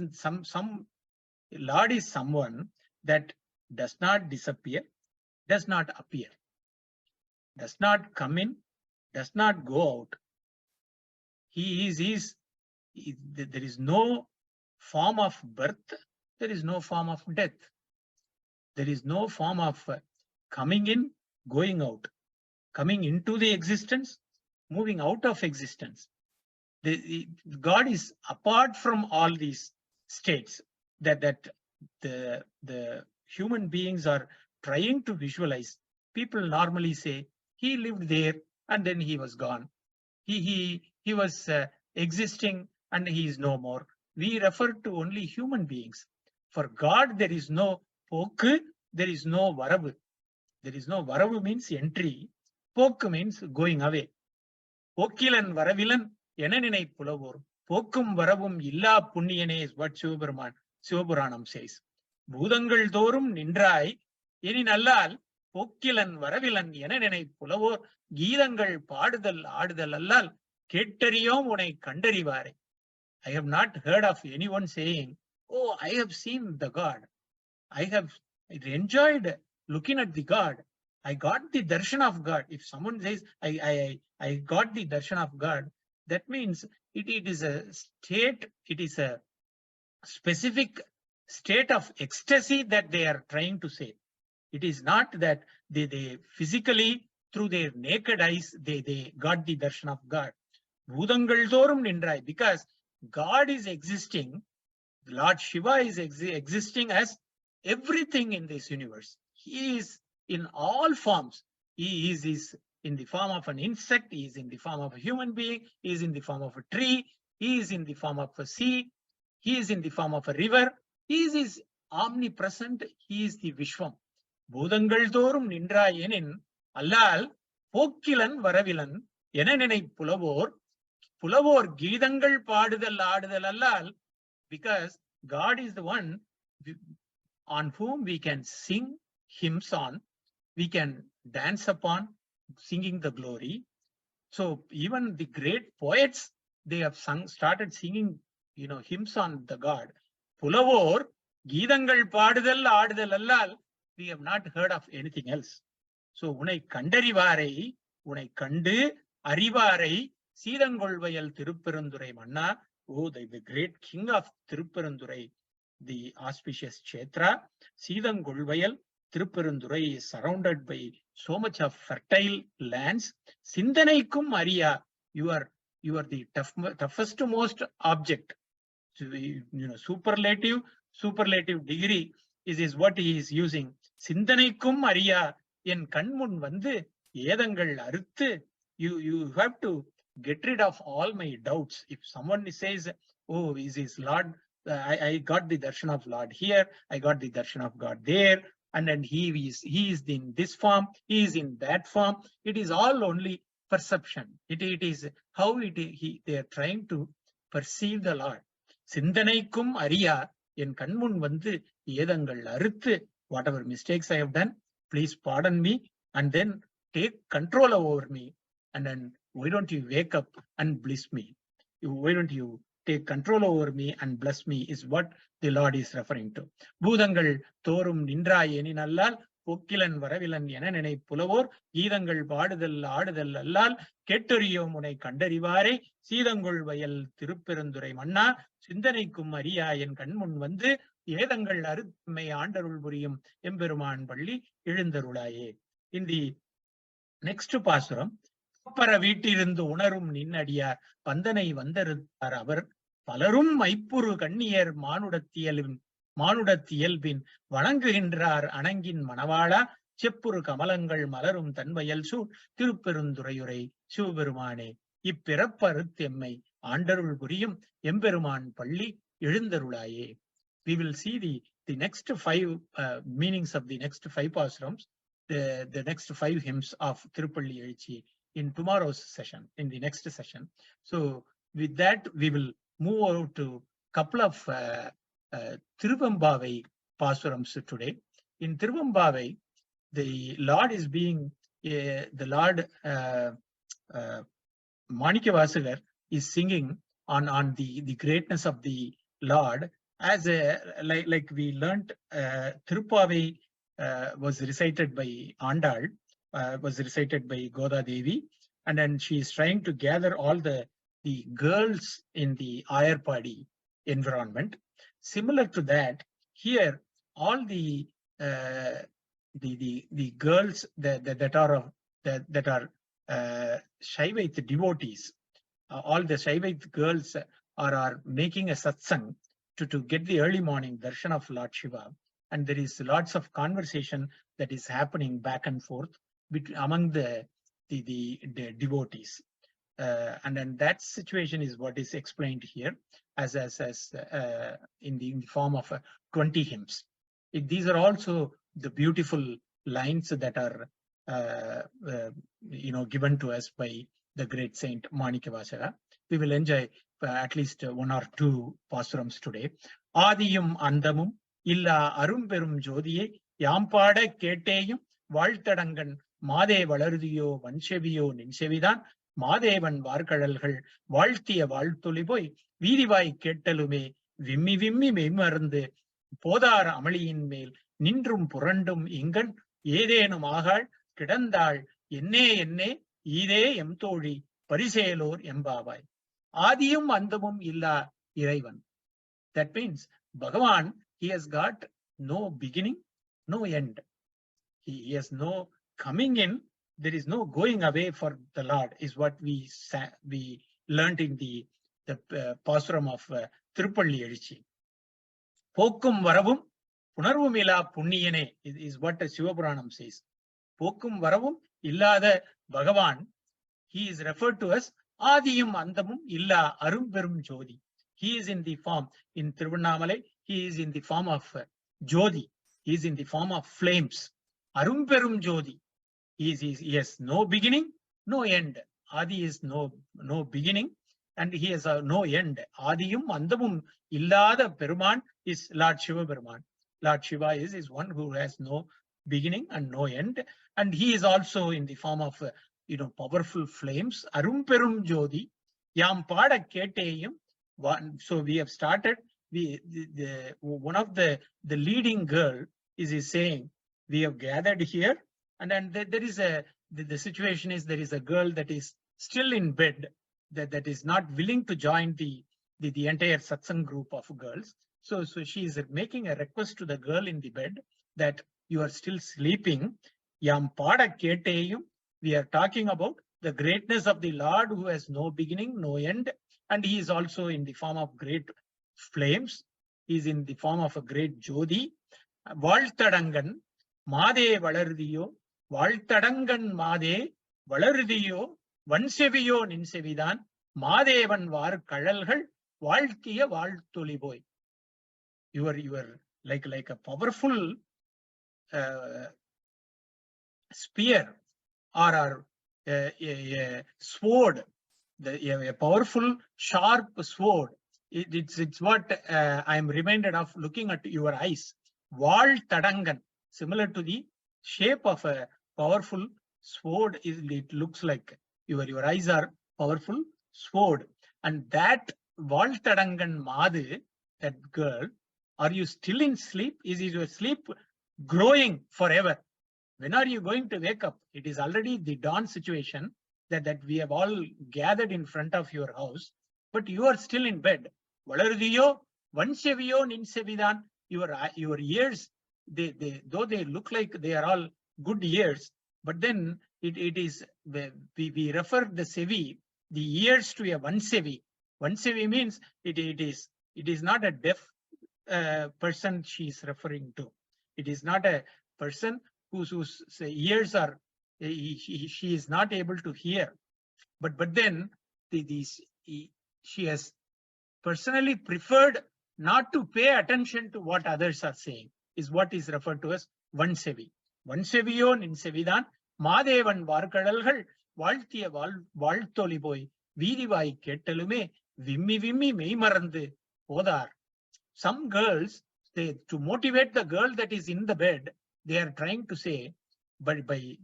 Lord is someone that does not disappear, does not appear, does not come in, does not go out. There is no form of birth, there is no form of death. There is no form of coming in, going out, coming into the existence, moving out of existence. God is apart from all these states that the human beings are trying to visualize. People normally say he lived there and then he was gone. He was existing and he is no more. We refer to only human beings. For God, there is no pokku, there is no varavu. There is no varavu means entry. Pokku means going away. Pokilan varavilan yenaninai pulavor. Pokkum varavum illa punyane is what Sivapuranam says. Boodangal thorum nindrai eninallal Pokilan varavilan yenaninai pulavor. Geedangal paadal adal allal Kettariyom unai kandarivare. I have not heard of anyone saying, oh, I have seen the God. I have enjoyed looking at the God. I got the darshan of God. If someone says, I got the darshan of God, that means it is a state, it is a specific state of ecstasy that they are trying to say. It is not that they physically, through their naked eyes, they got the darshan of God. Boodangal thorum nindrai, because God is existing Lord Shiva is existing as everything in this universe. He is in all forms. He is in the form of an insect, he is in the form of a human being, he is in the form of a tree, he is in the form of a sea, he is in the form of a river, he is omnipresent, he is the Vishwam. பூதங்கள் தோறும் நின்றாயெனின் அல்லால் போக்கிலன் வரவிலன் என நினை புலவோர் புலவோர் கீதங்கள் பாடுதல் ஆடுதல் அல்லால், because God is the one on whom we can sing hymns on, we can dance upon, singing the glory. So even the great poets, they have started singing, hymns on the God. Pulavor, Geedangal Padadal Adal Allal, we have not heard of anything else. So Unai Kandarivare, Unai Kandu, Arivare, Sidangolvayal Tiruppugazh Manna, oh, the great king of Tiruppugazh, the auspicious Kshetra, Sidangolvayal Tiruppugazh is surrounded by so much of fertile lands. Sindhanaikum Ariya, you are the toughest most object. So, superlative degree is what he is using. Sindhanaikum Ariya en kanmun vandu edangal aruthu. You have to get rid of all my doubts. If someone says, oh, is his Lord, I got the darshan of Lord here, I got the darshan of God there, and then he is in this form, he is in that form. It is all only perception. It is how they are trying to perceive the Lord. Sindhanaikum Ariya en kanmun vandu edangal aruthu. Whatever mistakes I have done, please pardon me and then take control over me. And then why don't you wake up and bless me? Why don't you take control over me and bless me is what the Lord is referring to. Boodangal thorum nindra yeninallal Pokkilan varavilan ena nenai pulavor Geedangal paadudal aadudal allal ketturiyom unai kandarivare Seedangolvayal Tiruppugazh Manna Sindhanaikum Ariya en kanmun vandu ஏதங்கள் அருமை ஆண்டருள் புரியும் எம்பெருமான் பள்ளி எழுந்தருளாயே. In the next பாசுரம், பர வீட்டிலிருந்து உணரும் நின்னடியார் பந்தனை வந்தறுத்தார் அவர் பலரும் மைப்புறு கண்ணியர் மானுடத்தியல்பின் வணங்குகின்றார் அணங்கின் மணவாளா செப்புறு கமலங்கள் மலரும் தன்வயல் சூழ் திருப்பெருந்துறையுரை சிவபெருமானே இப்பிறப்பறுத்தெம்மை ஆண்டருள் புரியும் எம்பெருமான் பள்ளி எழுந்தருளாயே. We will see the next 5 meanings of the next 5 pasrams, the next 5 hymns of Thirupalliyezhuchi in tomorrow's session, in the next session. So with that, we will move over to a couple of Thiruvempavai pasrams today. In Thiruvempavai, the Lord is being, the Lord Manikkavachakar is singing on the greatness of the Lord. As like we learnt, Thirupavai was recited by Andal, was recited by Goda Devi, and then she is trying to gather all the girls in the Ayarpadi environment. Similar to that, here all the girls that are Shaivait devotees, all the Shaivait girls are making a satsang to get the early morning darshan of Lord Shiva, and there is lots of conversation that is happening back and forth among the devotees, and then that situation is what is explained here as in the form of 20 hymns. These are also the beautiful lines that are given to us by the great saint Manikkavachakar. We will enjoy at least 1 or 2 pasrams today. Adiyum andamum illa arumperum jodiye yampada keteyum வாழ்த்தடங்கன் மாதே வளருதியோ வன்செவியோ நின்செவிதான் மாதேவன் வார்கழல்கள் வாழ்த்திய வாழ்த்துளி போய் வீதிவாய் கேட்டலுமே விம்மி விம்மி மெய்மறந்து போதார அமளியின் மேல் நின்றும் புரண்டும் இங்கன் ஏதேனும் ஆகாள் கிடந்தாள் என்னே ஈதே M தோழி பரிசேலோர் எம்பாவாய். ஆதியும் அந்தமும் இல்லா இறைவன். That means Bhagavan, he has got no beginning, no end. He has no coming in, there is no going away for the Lord, is what we learned in the pasuram of Thirupalliyezhuchi. Pokum Varavum, Punarvumila Punniyane is what the Shivapuranam says. Pokum Varavum, Illa the Bhagavan, he is referred to as Adiyum Andamum Illa Arumperum Jodi. He is in the form, in Tiruvannamalai, he is in the form of Jodi. He is in the form of flames. Arumperum Jodi. He has no beginning, no end. Adi is no beginning, and he has no end. Adiyum Andamum Illada Peruman is Lord Shiva Peruman. Lord Shiva is one who has no beginning and no end, and he is also in the form of powerful flames. Arumperum Jodi, Yam Pada Keteyum. So we have started. One of the leading girl is saying, we have gathered here, and then there is the situation is, there is a girl that is still in bed, that is not willing to join the entire satsang group of girls. So she is making a request to the girl in the bed that you are still sleeping. Yam pada keteyum. We are talking about the greatness of the Lord who has no beginning, no end, and he is also in the form of great flames. He is in the form of a great Jodi. Valtadangan, Made Valardiyo, Valtadangan Made Valardiyo, Vanseviyo Ninsevidan, Madevan Var Kadalgal, Valkiya Valtuliboy. You are like a powerful spear or a sword, a powerful sharp sword. It's what I am reminded of looking at your eyes. Val Tadangan, similar to the shape of a powerful sword, it looks like your eyes are powerful sword. And that Val Tadangan Madhu, that girl, are you still in sleep? Is your sleep growing forever? When are you going to wake up? It is already the dawn situation that we have all gathered in front of your house, but you are still in bed. Valardiyo, Vanseviyo Ninsevidan, your ears, though they look like they are all good ears, but then it is, we refer the sevi, the ears, to a Vansevi. Vansevi means it is not a deaf person she is referring to. It is not a person whose ears are, she is not able to hear, but then she has personally preferred not to pay attention to what others are saying, is what is referred to as Vansevi. Vanseviyo Ninsevidan, Madevan Varkadalgal, Valtiya Valtoliboy, Vidivai Kettalume, Vimmi Meimarandu Odar. Some girls, to motivate the girl that is in the bed, they are trying to say, but by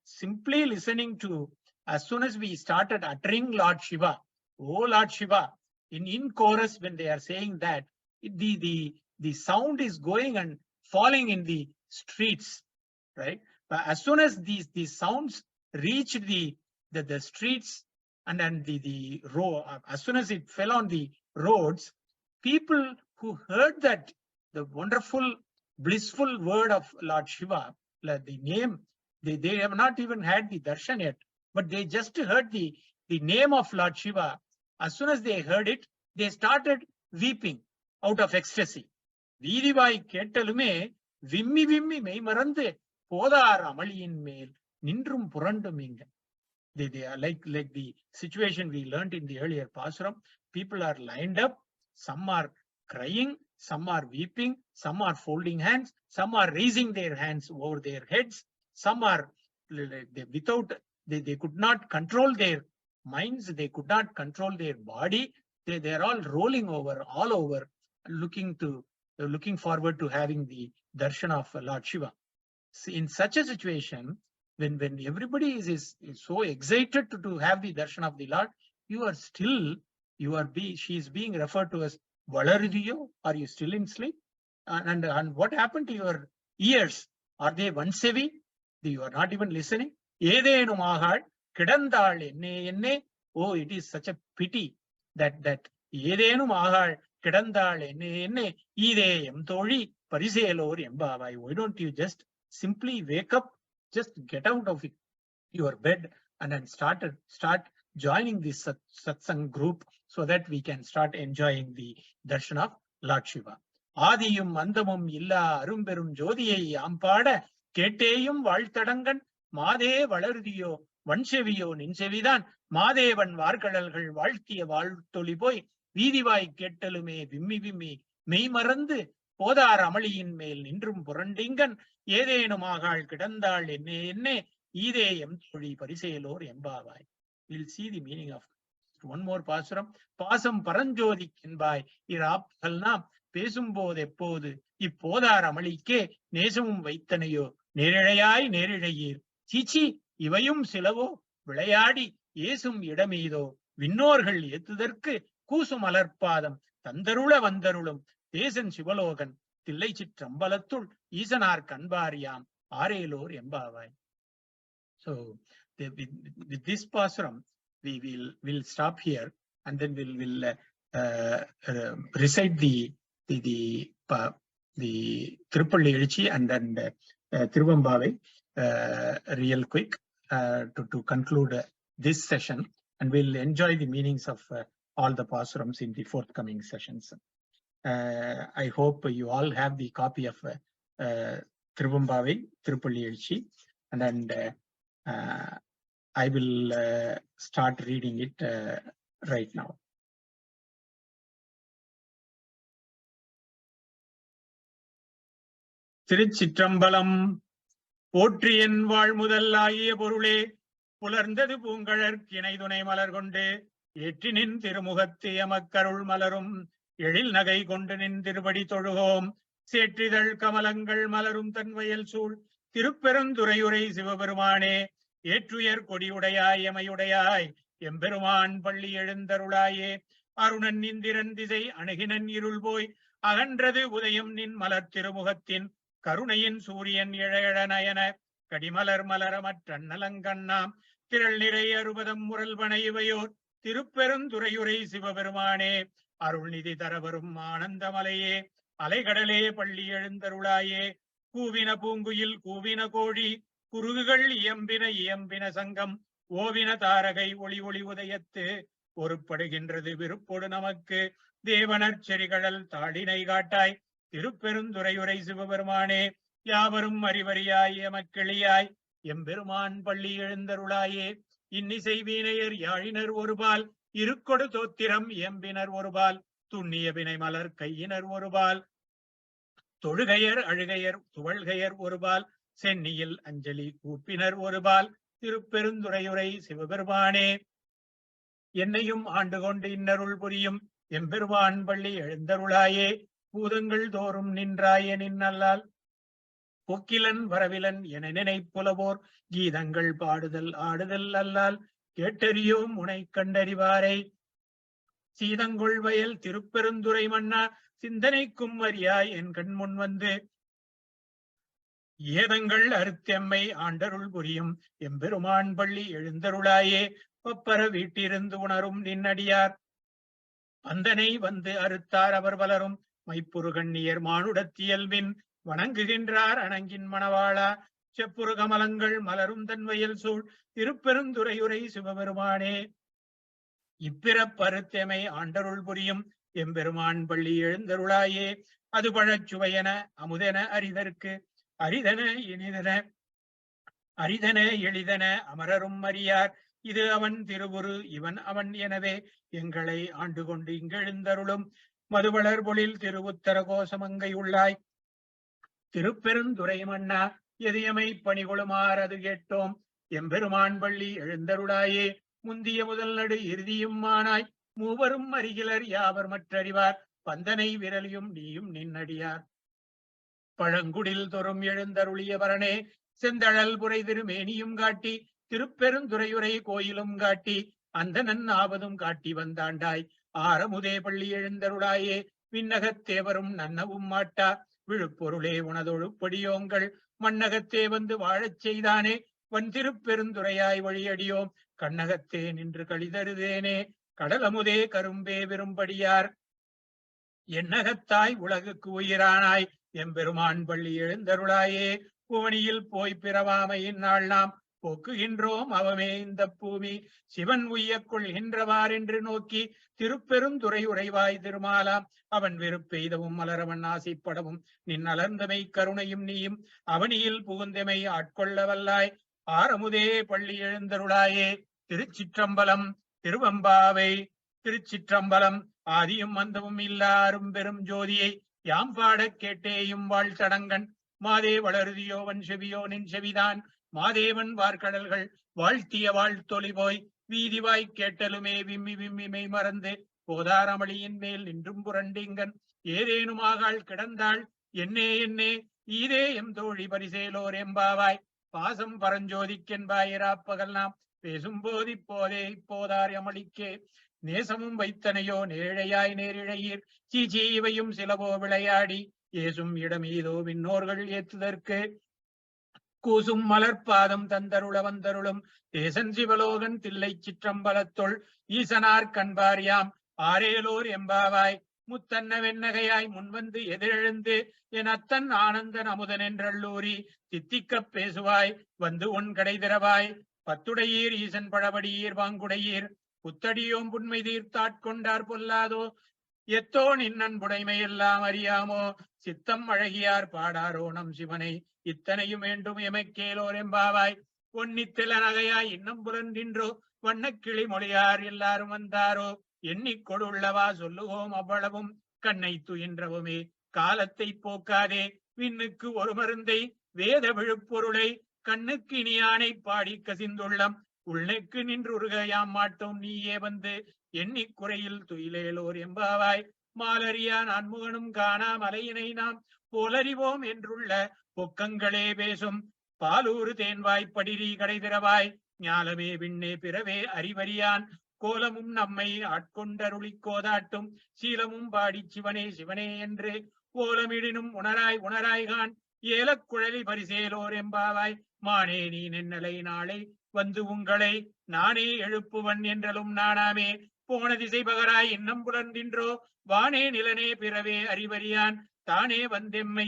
simply listening to, as soon as we started uttering Lord Shiva, oh Lord Shiva, in chorus, when they are saying that, the sound is going and falling in the streets, right? But as soon as these sounds reach the streets, and then the road, as soon as it fell on the roads, people who heard that, the wonderful, blissful word of Lord Shiva, the name, they have not even had the darshan yet, but they just heard the name of Lord Shiva. As soon as they heard it, they started weeping out of ecstasy. Vidivai Kettalume, Vimmi Meimarande, Podar Amaliyin Mel, Nindrum Puranduminga. They are like the situation we learned in the earlier Pasuram. People are lined up, some are crying, some are weeping, some are folding hands, some are raising their hands over their heads, some are they could not control their minds, they could not control their body. They are all rolling over, all over, looking forward to having the darshan of Lord Shiva. So in such a situation, when everybody is so excited to have the darshan of the Lord, she is being referred to as Valardiyo. Are you still in sleep? And what happened to your ears? Are they Vansevi? You are not even listening. Edenu Mahal Kidandal Enne. Oh, it is such a pity that Edenu Mahal Kidandal Enne Ide Emtori Pariselor Embavai. Why don't you just simply wake up, just get out of your bed and then start joining this satsang group, so that we can start enjoying the darshan of Lord Shiva. ஆதியும் அந்தமும் இல்லா அரும்பெரும் ஜோதியை ஆம்பாட கேட்டேயும் வாழ்த்தடங்கன் மாதே வளருதியோ வன்செவியோ நின்செவிதான் மாதேவன் வார்கடல்கள் வாழ்த்திய வாழ்த்தொளி போய் வீதிவாய் கேட்டலுமே விம்மி விம்மி மெய்மறந்து போதார் அமளியின் மேல் நின்றும் புரண்டிங்கன் ஏதேனும் ஆகாள் கிடந்தாள் என்னே என்னே ஈதே எம் தொழி பரிசேலோர் எம்பாவாய். We'll see the meaning of one more பாசுரம். பாசம் பரஞ்சோதி என்பாய் இராப்பகல் நாம் பேசும்போது எப்போது இப்போதார் அமளிக்கே நேசமும் வைத்தனையோ நேரிழையாய் நேரிழையீர் சீச்சி இவையும் சிலவோ விளையாடி ஏசும் இடமீதோ விண்ணோர்கள் ஏத்துதற்கு கூசு மலர்பாதம் தந்தருள வந்தருளும் தேசன் சிவலோகன் தில்லை சிற்றம்பலத்துள் ஈசனார் கண்பாரியாம் ஆரேலோர் எம்பாவாய். So with this pasuram we'll stop here and then we'll recite the Tiruppugazh and then Thiruvempavai real quick to conclude this session, and we'll enjoy the meanings of all the pasurams in the forthcoming sessions. I hope you all have the copy of Thiruvempavai, Tiruppugazh, and I will start reading it right now. Thiruchitrambalam போற்றியன் வாழ் முதல் ஆகிய பொருளே புலர்ந்தது பூங்கழற் கிணை துணை மலர் கொண்டு ஏற்றினின் திருமுகத்து எமக்கருள் மலரும் எழில் நகை கொண்டு நின் திருபடி தொழுகோம் சேற்றிதழ் கமலங்கள் மலரும் தன்வயல் சூழ் திருப்பெருந்துறையுரை சிவபெருமானே ஏற்றுயர் கொடியுடையாய் எமையுடையாய் எம்பெருமான் பள்ளி எழுந்தருளாயே அருணன் இந்திரன் திசை அணுகினன் இருள் போய் அகன்றது உதயம் நின் மலர் திருமுகத்தின் கருணையின் சூரியன் இழையழ நயன கடிமலர் மலரமற்றநலங்கண்ணாம் திரள் நிறை அறுபதம் முரல்வனை இவையோர் திருப்பெருந்துறையுரை சிவபெருமானே அருள்நிதி தரவரும் ஆனந்தமலையே அலைகடலே பள்ளி எழுந்தருளாயே கூவின பூங்குயில் கூவின கோழி குருகுகள் இயம்பின சங்கம் ஓவின தாரகை ஒளி ஒளி உதயத்து ஒருப்படுகின்றது விருப்பொடு நமக்கு தேவனர் செறிகடல் தாடினை காட்டாய் திருப்பெருந்துறையுரை சிவபெருமானே யாவரும் அறிவறியாய் எமக்கிளியாய் எம்பெருமான் பள்ளி எழுந்தருளாயே இன்னிசை வீணையர் யாழினர் ஒருபால் இருக்கொடு தோத்திரம் எம்பினர் ஒருபால் துண்ணிய வினை மலர் கையினர் ஒருபால் தொழுகையர் அழுகையர் துவள்கையர் ஒருபால் சென்னியில் அஞ்சலி கூப்பினர் ஒருபால் திருப்பெருந்துறையுரை சிவபெருமானே என்னையும் ஆண்டு கொண்டு இன்னருள் புரியும் எம்பெருமான் பள்ளி எழுந்தருளாயே பூதங்கள் தோறும் நின்றாயே நின்னல்லால் பொக்கிலன் வரவிலன் என நினைப்புலவோர் கீதங்கள் பாடுதல் ஆடுதல் அல்லால் கேட்டறியோம் உனை கண்டறிவாரை சீதங்கொள் வயல் திருப்பெருந்துறை மன்னா சிந்தனைக்கும் அறியாய் என் கண் முன் வந்து ஏதங்கள் அறுத்தெம்மை ஆண்டருள் புரியும் எம்பெருமான் பள்ளி எழுந்தருளாயே ஒப்பர வீட்டிருந்து உணரும் நின்னடியார் பந்தனை வந்து அறுத்தார் அவர் பலரும் மைப்புரு கண்ணியர் மானுடத்தியல்வின் வணங்குகின்றார் அணங்கின் மணவாளா செப்புரு கமலங்கள் மலரும் தன்வயல் சூழ் திருப்பெருந்துறையுரை சிவபெருமானே இப்பிறப்பருத்தெமை ஆண்டருள் புரியும் எம்பெருமான் பள்ளி எழுந்தருளாயே அது பழச்சுவையென அமுதென அரிதற்கு அரிதன இனிதன அரிதன எளிதன அமரரும் அறியார் இது அவன் திருவுரு இவன் அவன் எனவே எங்களை ஆண்டு கொண்டு இங்கெழுந்தருளும் மதுவளர் பொழில் திருவுத்தர கோசமங்கை உள்ளாய் திருப்பெருந்துறை மன்னா எதியமை பணிகொளுமாறு அது கேட்டோம் எம்பெருமான் பள்ளி எழுந்தருளாயே முந்திய முதல் நடு இறுதியும் மானாய் மூவரும் அருகிலர் யாவர் மற்றறிவார் பந்தனை விரலியும் நீயும் நின்னடியார் பழங்குடில் தொறும் எழுந்தருளிய பரணே செந்தழல் புரை திருமேனியும் காட்டி திருப்பெருந்துறையுரை கோயிலும் காட்டி அந்த நன்னாவதும் காட்டி வந்தாண்டாய் ஆரமுதே பள்ளி எழுந்தருளாயே விண்ணகத்தேவரும் நன்னவும் மாட்டா விழுப்பொருளே உனதொழுப்படியோங்கள் மண்ணகத்தே வந்து வாழச் செய்தானே வன் திருப்பெருந்துறையாய் வழியடியோம் கண்ணகத்தே நின்று கழிதருதேனே கடலமுதே கரும்பே விரும்படியார் எண்ணகத்தாய் உலகுக்கு உயிரானாய் எம்பெருமான் பள்ளி எழுந்தருளாயே புவனியில் போய் பிறவாமையின் நாள் நாம் போக்குகின்றோம் அவமே இந்த பூமி சிவன் உய்யக் கொள்கின்றவார் என்று நோக்கி திருப்பெரும் துறை உறைவாய் திருமாலாம் அவன் வெறுப்பெய்தவும் மலரவன் ஆசைப்படவும் நின் அலர்ந்தமை கருணையும் நீயும் அவனியில் புகுந்தமை ஆட்கொள்ள வல்லாய் ஆரமுதே பள்ளி எழுந்தருளாயே. திருச்சிற்றம்பலம். திருவெம்பாவை. திருச்சிற்றம்பலம். ஆதியும் அந்தமும் இல்லாரும் பெரும் ஜோதியை யாம் பாடக் கேட்டேயும் வாழ்த்தடங்கன் மாதே வளருதியோவன் செவியோ நின் செவிதான் மாதேவன் வார்கடல்கள் வாழ்த்திய வாழ்த்தொலி போய் வீதிவாய் கேட்டலுமே விம்மி விம்மி மெய் மறந்து போதாரமளியின் மேல் நின்றும் புரண்டிங்கன் ஏதேனுமாகாள் கிடந்தாள் என்னே என்னே ஈதே எம் தோழி பரிசேலோர் எம்பாவாய் பாசம் பரஞ்சோதிக்கென்பாயிராப்பகல் நாம் பேசும் போது இப்போதே இப்போதார் அமளிக்கே நேசமும் வைத்தனையோ நேழையாய் நேரிழையீர் சீச்சி இவையும் சிலவோ விளையாடி ஏசும் இடமீதோ விண்ணோர்கள் ஏத்துதற்கு கூசும் மலர்பாதம் தந்தருள வந்தருளும் தேசன் சிவலோகன் தில்லை சிற்றம்பலத்தொள் ஈசனார் கண்பாரியாம் ஆரேலோர் எம்பாவாய் முத்தன்ன வெண்ணகையாய் முன்வந்து எதிரெழுந்து என் அத்தன் ஆனந்தன் அமுதன் என்றள்ளூரி தித்திக்கப் பேசுவாய் வந்து உன் கடை திறவாய் பத்துடையீர் ஈசன் பழபடியீர் வாங்குடையீர் புத்தடியோம் புன்மை தீர்த்தாட்கொண்டார் பொல்லாதோ எத்தோ நின்னன் புடைமை எல்லாம் அறியாமோ சித்தம் அழகியார் பாடாரோ நம் சிவனை இத்தனையும் வேண்டும் எமைக்கேலோர் எம்பாவாய் பொன்னித்தில நகையாய் இன்னம் புலன்றின்றோ வண்ணக்கிளி மொழியார் எல்லாரும் வந்தாரோ எண்ணிக் கொடுள்ளவா சொல்லுவோம் அவ்வளவும் கண்ணை துயின்றவுமே காலத்தை போக்காதே விண்ணுக்கு ஒரு மருந்தை வேத விழுப்பொருளை கண்ணுக்கு இனியானை பாடி கசிந்துள்ளம் உள்நெக்கு நின்றுருகையாம் மாட்டோம் நீயே வந்து எண்ணிக் குறையில் துயிலேலோர் எம்பாவாய் மாலரியா நான்முகனும் காணா மலையினை நாம் போலறிவோம் என்றுள்ள பொக்கங்களே பேசும் பாலூறு தேன்வாய்ப்படிரி கடைதிரவாய் ஞாலமே விண்ணே பிறவே அறிவறியான் கோலமும் நம்மை ஆட்கொண்டருளி கோதாட்டும் சீலமும் பாடி சிவனே சிவனே என்று ஓலமிடினும் உணராய் உணராய்கான் ஏலக்குழலி பரிசேலோர் எம்பாவாய் மானே நீ நின்னலை நாளை வந்து உங்களை நானே எழுப்புவன் என்றலும் நானாமே போன திசை பகராய் இன்னம் புலர்ந்தின்றோ வானே நிலனே பிறவே அறிவறியான் தானே வந்தெம்மை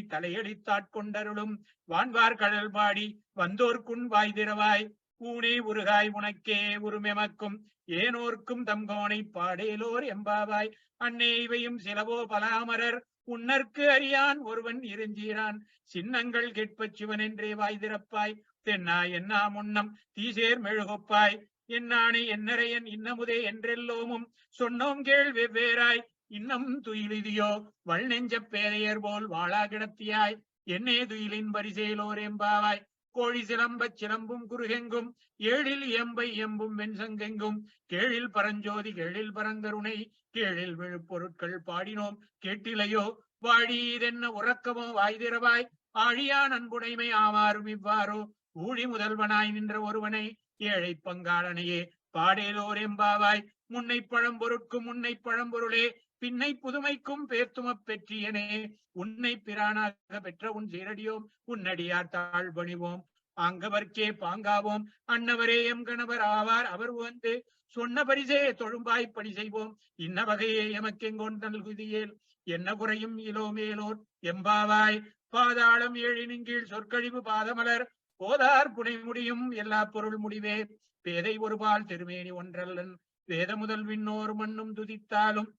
தலையடித்தாட்கொண்டருளும் வான்வார் கடல் பாடி வந்தோர்க்குன் வாய் திறவாய் ஊனே உருகாய் உனக்கே உருமெமக்கும் ஏனோர்க்கும் தங்கோனை பாடேலோர் எம்பாவாய் அன்னே இவையும் சிலவோ பலாமரர் உன்னற்கு அறியான் ஒருவன் இருஞ்சீரான் சின்னங்கள் கேட்பச் சிவன் என்றே வாய் திறப்பாய் தென்னா என்னா முன்னம் தீசேர் மெழுகொப்பாய் என்னானே என்னரையன் இன்னமுதே என்றெல்லோமும் சொன்னோம் கேள் வெவ்வேறாய் இன்னம் துயிலிதியோ வள் நெஞ்ச பேதையர் போல் வாழா கிடத்தியாய் என்னே துயிலின் பரிசேலோர் எம்பாவாய் கோழி சிலம்பச் சிலம்பும் குறுகெங்கும் ஏழில் எம்பை எம்பும் வெண்சங்கெங்கும் கேழில் பரஞ்சோதி கேழில் பரங்கருணை கேழில் விழுப்பொருட்கள் பாடினோம் கேட்டிலையோ வாழி இதென்ன உறக்கமோ வாய்திரவாய் ஆழியான் அன்புடைமை ஆவாரும் இவ்வாறோ ஊழி முதல்வனாய் நின்ற ஒருவனை ஏழை பங்காளனையே பாடேலோர் எம்பாவாய் முன்னை பழம்பொருட்கும் முன்னை பழம்பொருளே பின்னை புதுமைக்கும் பேர்த்துமப் பெற்றியனே உன்னை பிரானாக பெற்ற உன் சீரடியோம் உன்னடியார் தாழ்பணிவோம் ஆங்கவர்க்கே பாங்காவோம் அன்னவரே எம் கணவர் ஆவார் அவர் வந்து சொன்ன பரிசே தொழும்பாய் பணி செய்வோம் இன்ன வகையே எமக்கெங்கோன் நல்குதியேல் என்ன குறையும் இலோ மேலோர் எம்பாவாய் பாதாளம் ஏழினின் கீழ் சொற்கழிவு பாதமலர் போதார் புனை முடியும் எல்லா பொருள் முடிவே பேதை ஒருபால் திருமேனி ஒன்றல்லன் வேத முதல் விண்ணோர் மண்ணும் துதித்தாலும்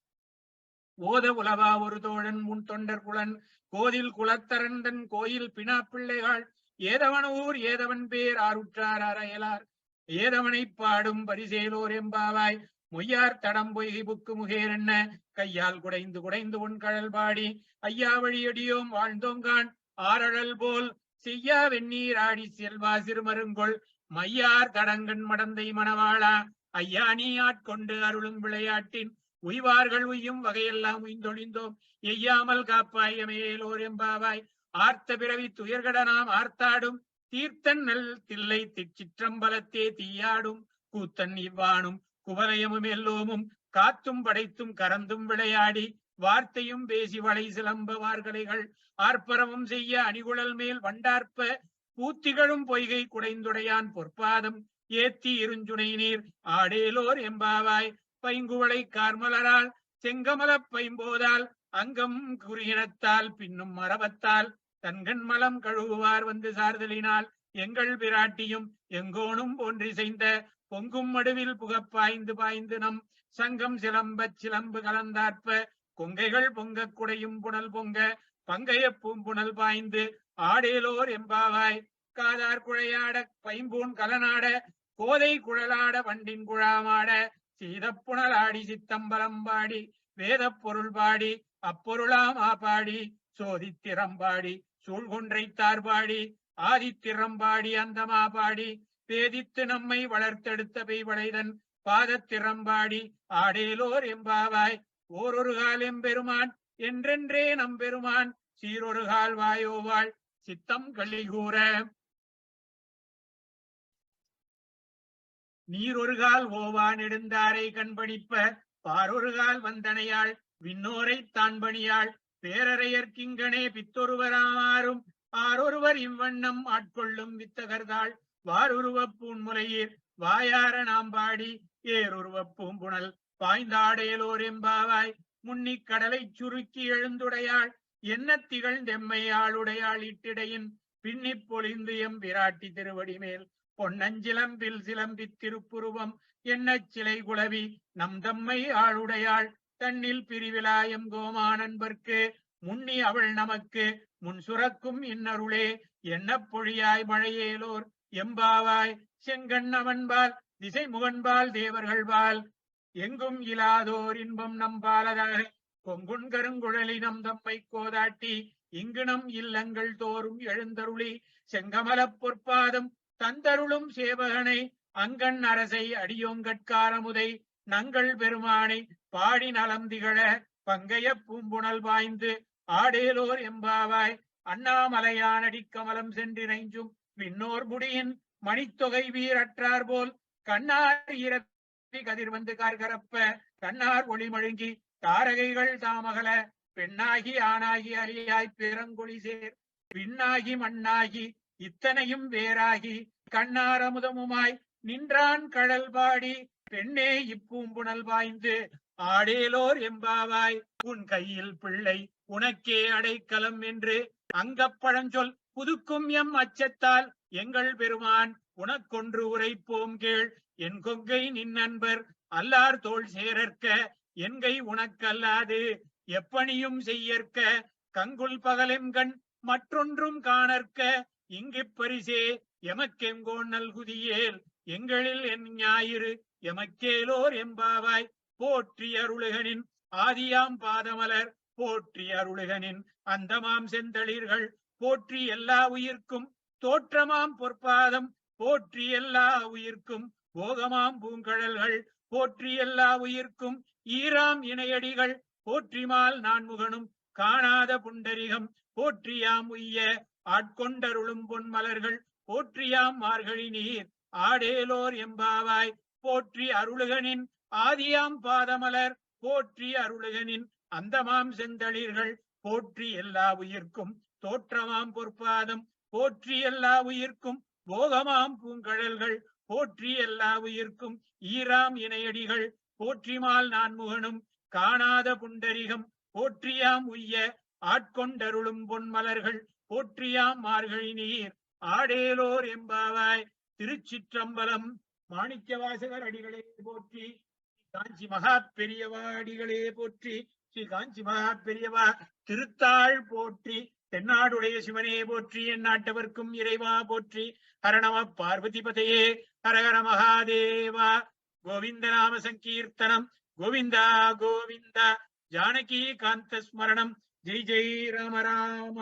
ஓத உலவா ஒரு தோழன் முன் தொண்டர் குலன் கோதில் குலத்தரந்தன் கோயில் பினா பிள்ளைகள் ஏதவனூர் ஏதவன் பேர் ஆருற்றார் அறையலார் ஏதவனை பாடும் பரிசேலோர் எம்பாவாய் மொய்யார் தடம் பொய்கை புக்கு முகேர் என்ன கையால் குடைந்து குடைந்து உன் கடல் பாடி ஐயா வழியடியோம் வாழ்ந்தோங்கான் ஆரழல் போல் செய்யா வெந்நீர் ஆடி செல்வா சிறுமருங்கொள் மையார் தடங்கன் மடந்தை மணவாளா ஐயா நீ ஆட்கொண்டு அருளும் விளையாட்டின் உய்வார்கள் உய்யும் வகையெல்லாம் உய்ந்தொழிந்தோம் எய்யாமல் காப்பாய் மேலோர் எம்பாவாய் ஆர்த்த பிறவி துயர்கட நாம் ஆர்த்தாடும் தீர்த்தன் நல் தில்லை சிற்றம்பலத்தே தீயாடும் கூத்தன் இவ்வானும் குவலயமும் எல்லோமும் காத்தும் படைத்தும் கறந்தும் விளையாடி வார்த்தையும் பேசி வளை சிலம்ப வார்கலைகள் ஆர்ப்பரமும் செய்ய அணிகுழல் மேல் வண்டார்ப்ப பூத்திகளும் பொய்கை குடைந்துடையான் பொற்பாதம் ஏத்தி இருஞ்சுனை நீர் ஆடேலோர் எம்பாவாய் பைங்குவளை கார்மலரால் செங்கமலப் பைம்போதால் அங்கம் குறியினத்தால் பின்னும் மரபத்தால் தன்கண் மலம் கழுவுவார் வந்து சார்தலினால் எங்கள் பிராட்டியும் எங்கோனும் போன்றிசைந்த பொங்கும் மடுவில் புகப்பாய்ந்து பாய்ந்து நம் சங்கம் சிலம்பச் சிலம்பு கலந்தாற்ப கொங்கைகள் பொங்க குடையும் புனல் பொங்க பங்கைய பூம்புணல் பாய்ந்து ஆடேலோர் எம்பாவாய் காதார் குழையாட பைம்பூன் கலனாட கோதை குழலாட வண்டின் குழாமாட சீதப்புணலாடி சித்தம்பலம் பாடி வேத பொருள் பாடி அப்பொருளாம் ஆபாடி சோதித்திறம்பாடி சூழ்கொன்றைத்தார் பாடி ஆதித்திறம்பாடி அந்தமா பாடி பேதித்து நம்மை வளர்த்தெடுத்த பெய்வளைதன் பாதத்திறம்பாடி ஆடேலோர் எம்பாவாய் ஓரொரு கால் எம்பெருமான் என்றென்றே நம்பெருமான் சீரொரு கால் வாயோவாள் சித்தம் கள்ளிகூற நீரொரு கால் ஓவா நெடுந்தாரை கண்பணிப்ப பாரொரு கால் வந்தனையாள் விண்ணோரை தான்பணியாள் பேரறையர்க்கிங்கனே பித்தொருவராமாறும் ஆரொருவர் இவ்வண்ணம் ஆட்கொள்ளும் வித்தகர்தாள் வாருருவ பூன்முலையீர் வாயார நாம் பாடி ஏருருவ பூம்புணல் பாய்ந்தாடேலோர் எம்பாவாய் முன்னிக் கடலை சுருக்கி எழுந்துடையாள் என்ன திகழ்ந்தெம்மையாளுடையாள் இட்டிடையின் பின்னிப் பொலிந்து எம் விராட்டி திருவடி மேல் பொன்னஞ்சிலம்பில் சிலம்பி திருப்புருவம் என்ன சிலை குலவி நம் தம்மை ஆளுடையாள் தன்னில் பிரிவிலாயம் கோமானன்பர்க்கு முன்னி அவள் நமக்கு முன் சுரக்கும் இன்னருளே என்ன பொழியாய் மழையேலோர் எம்பாவாய் செங்கண் அவன்பால் திசை முகன்பால் தேவர்கள்பால் எங்கும் இலாதோர் இன்பம் நம்பாலதாக கொங்குண் கருங்குழலி நம் தம்மை கோதாட்டி இங்கு நம் இல்லங்கள் தோறும் எழுந்தருளி செங்கமலப் பொற்பாதம் தந்தருளும் சேவகனை அங்கண் அரசை அடியோங்கட்காரமுதை நங்கள் பெருமானை பாடி நலம் திகழ பங்கைய பூம்புணல் பாய்ந்து ஆடேலோர் எம்பாவாய் அண்ணாமலையானடி கமலம் சென்றினைஞ்சும் விண்ணோர் முடியின் மணித்தொகை வீரற்றார் போல் கண்ணார் ஈரத்தி கதிர் வந்து கார்கரப்ப கண்ணார் ஒளி மழுங்கி தாரகைகள் தாமகல பெண்ணாகி ஆணாகி அரியாய் பெருங்கொழி சேர் பின்னாகி மண்ணாகி இத்தனையும் வேறாகி கண்ணார் அமுதமுமாய் நின்றான் கடல் பாடி பெண்ணே இப்பூம்புணல் பாய்ந்து ஆடேலோர் எம்பாவாய் உன் கையில் பிள்ளை உனக்கே அடைக்கலம் என்று அங்கப்பழஞ்சொல் புதுக்கும் எம் அச்சத்தால் எங்கள் பெருமான் உனக்கொன்று உரைப்போம் கேள் என் கொங்கை நின் நண்பர் அல்லார் தோள் சேரற்க என்கை உனக்கல்லாது எப்பணியும் செய்யற்க கங்குல் பகலெம்கண் மற்றொன்றும் காணற்க இங்கு பரிசே எமக்கெங்கோன் நல்குதியேல் எங்களில் என் ஞாயிறு எமக்கேலோர் எம்பாவாய் போற்றி அருளுகனின் ஆதியாம் பாதமலர் போற்றி அருளுகனின் அந்தமாம் செந்தளிர்கள் போற்றி எல்லா உயிர்க்கும் தோற்றமாம் பொற்பாதம் போற்றி எல்லா உயிர்க்கும் போகமாம் பூங்கழல்கள் போற்றி எல்லா உயிர்க்கும் ஈராம் இணையடிகள் போற்றிமால் நான்முகனும் காணாத புண்டரிகம் போற்றியாம் உய்ய ஆட்கொண்டருளும் பொன்மலர்கள் போற்றியாம் மார்கழி நீர் ஆடேலோர் எம்பாவாய் போற்றி அருளுகனின் ஆதியாம் பாதமலர் போற்றி அருளுகனின் அந்தமாம் செந்தளிர்கள் போற்றி எல்லா உயிர்க்கும் தோற்றமாம் பொற்பாதம் போற்றி எல்லா உயிர்க்கும் போகமாம் பூங்கழல்கள் போற்றி எல்லா உயிர்க்கும் ஈராம் இணையடிகள் போற்றிமால் நான்முகனும் காணாத புண்டரிகம் போற்றியாம் உய்ய ஆட்கொண்டருளும் பொன்மலர்கள் போற்றியாம் மார்கழி நீர் ஆடேலோர் எம்பாவாய். திருச்சிற்றம்பலம். மாணிக்கவாசகர் அடிகளே போற்றி. காஞ்சி மகா பெரியவா அடிகளே போற்றி. ஸ்ரீ காஞ்சி மகா பெரியவா திருத்தாள் போற்றி. தென்னாடுடைய சிவனே போற்றி. என் நாட்டவர்க்கும் இறைவா போற்றி. ஹரணம பார்வதி பதையே. ஹரஹர மகாதேவா. கோவிந்த நாம சங்கீர்த்தனம். கோவிந்தா கோவிந்தா. ஜானகி காந்த ஸ்மரணம். ஜெய் ஜெய் ராம ராம.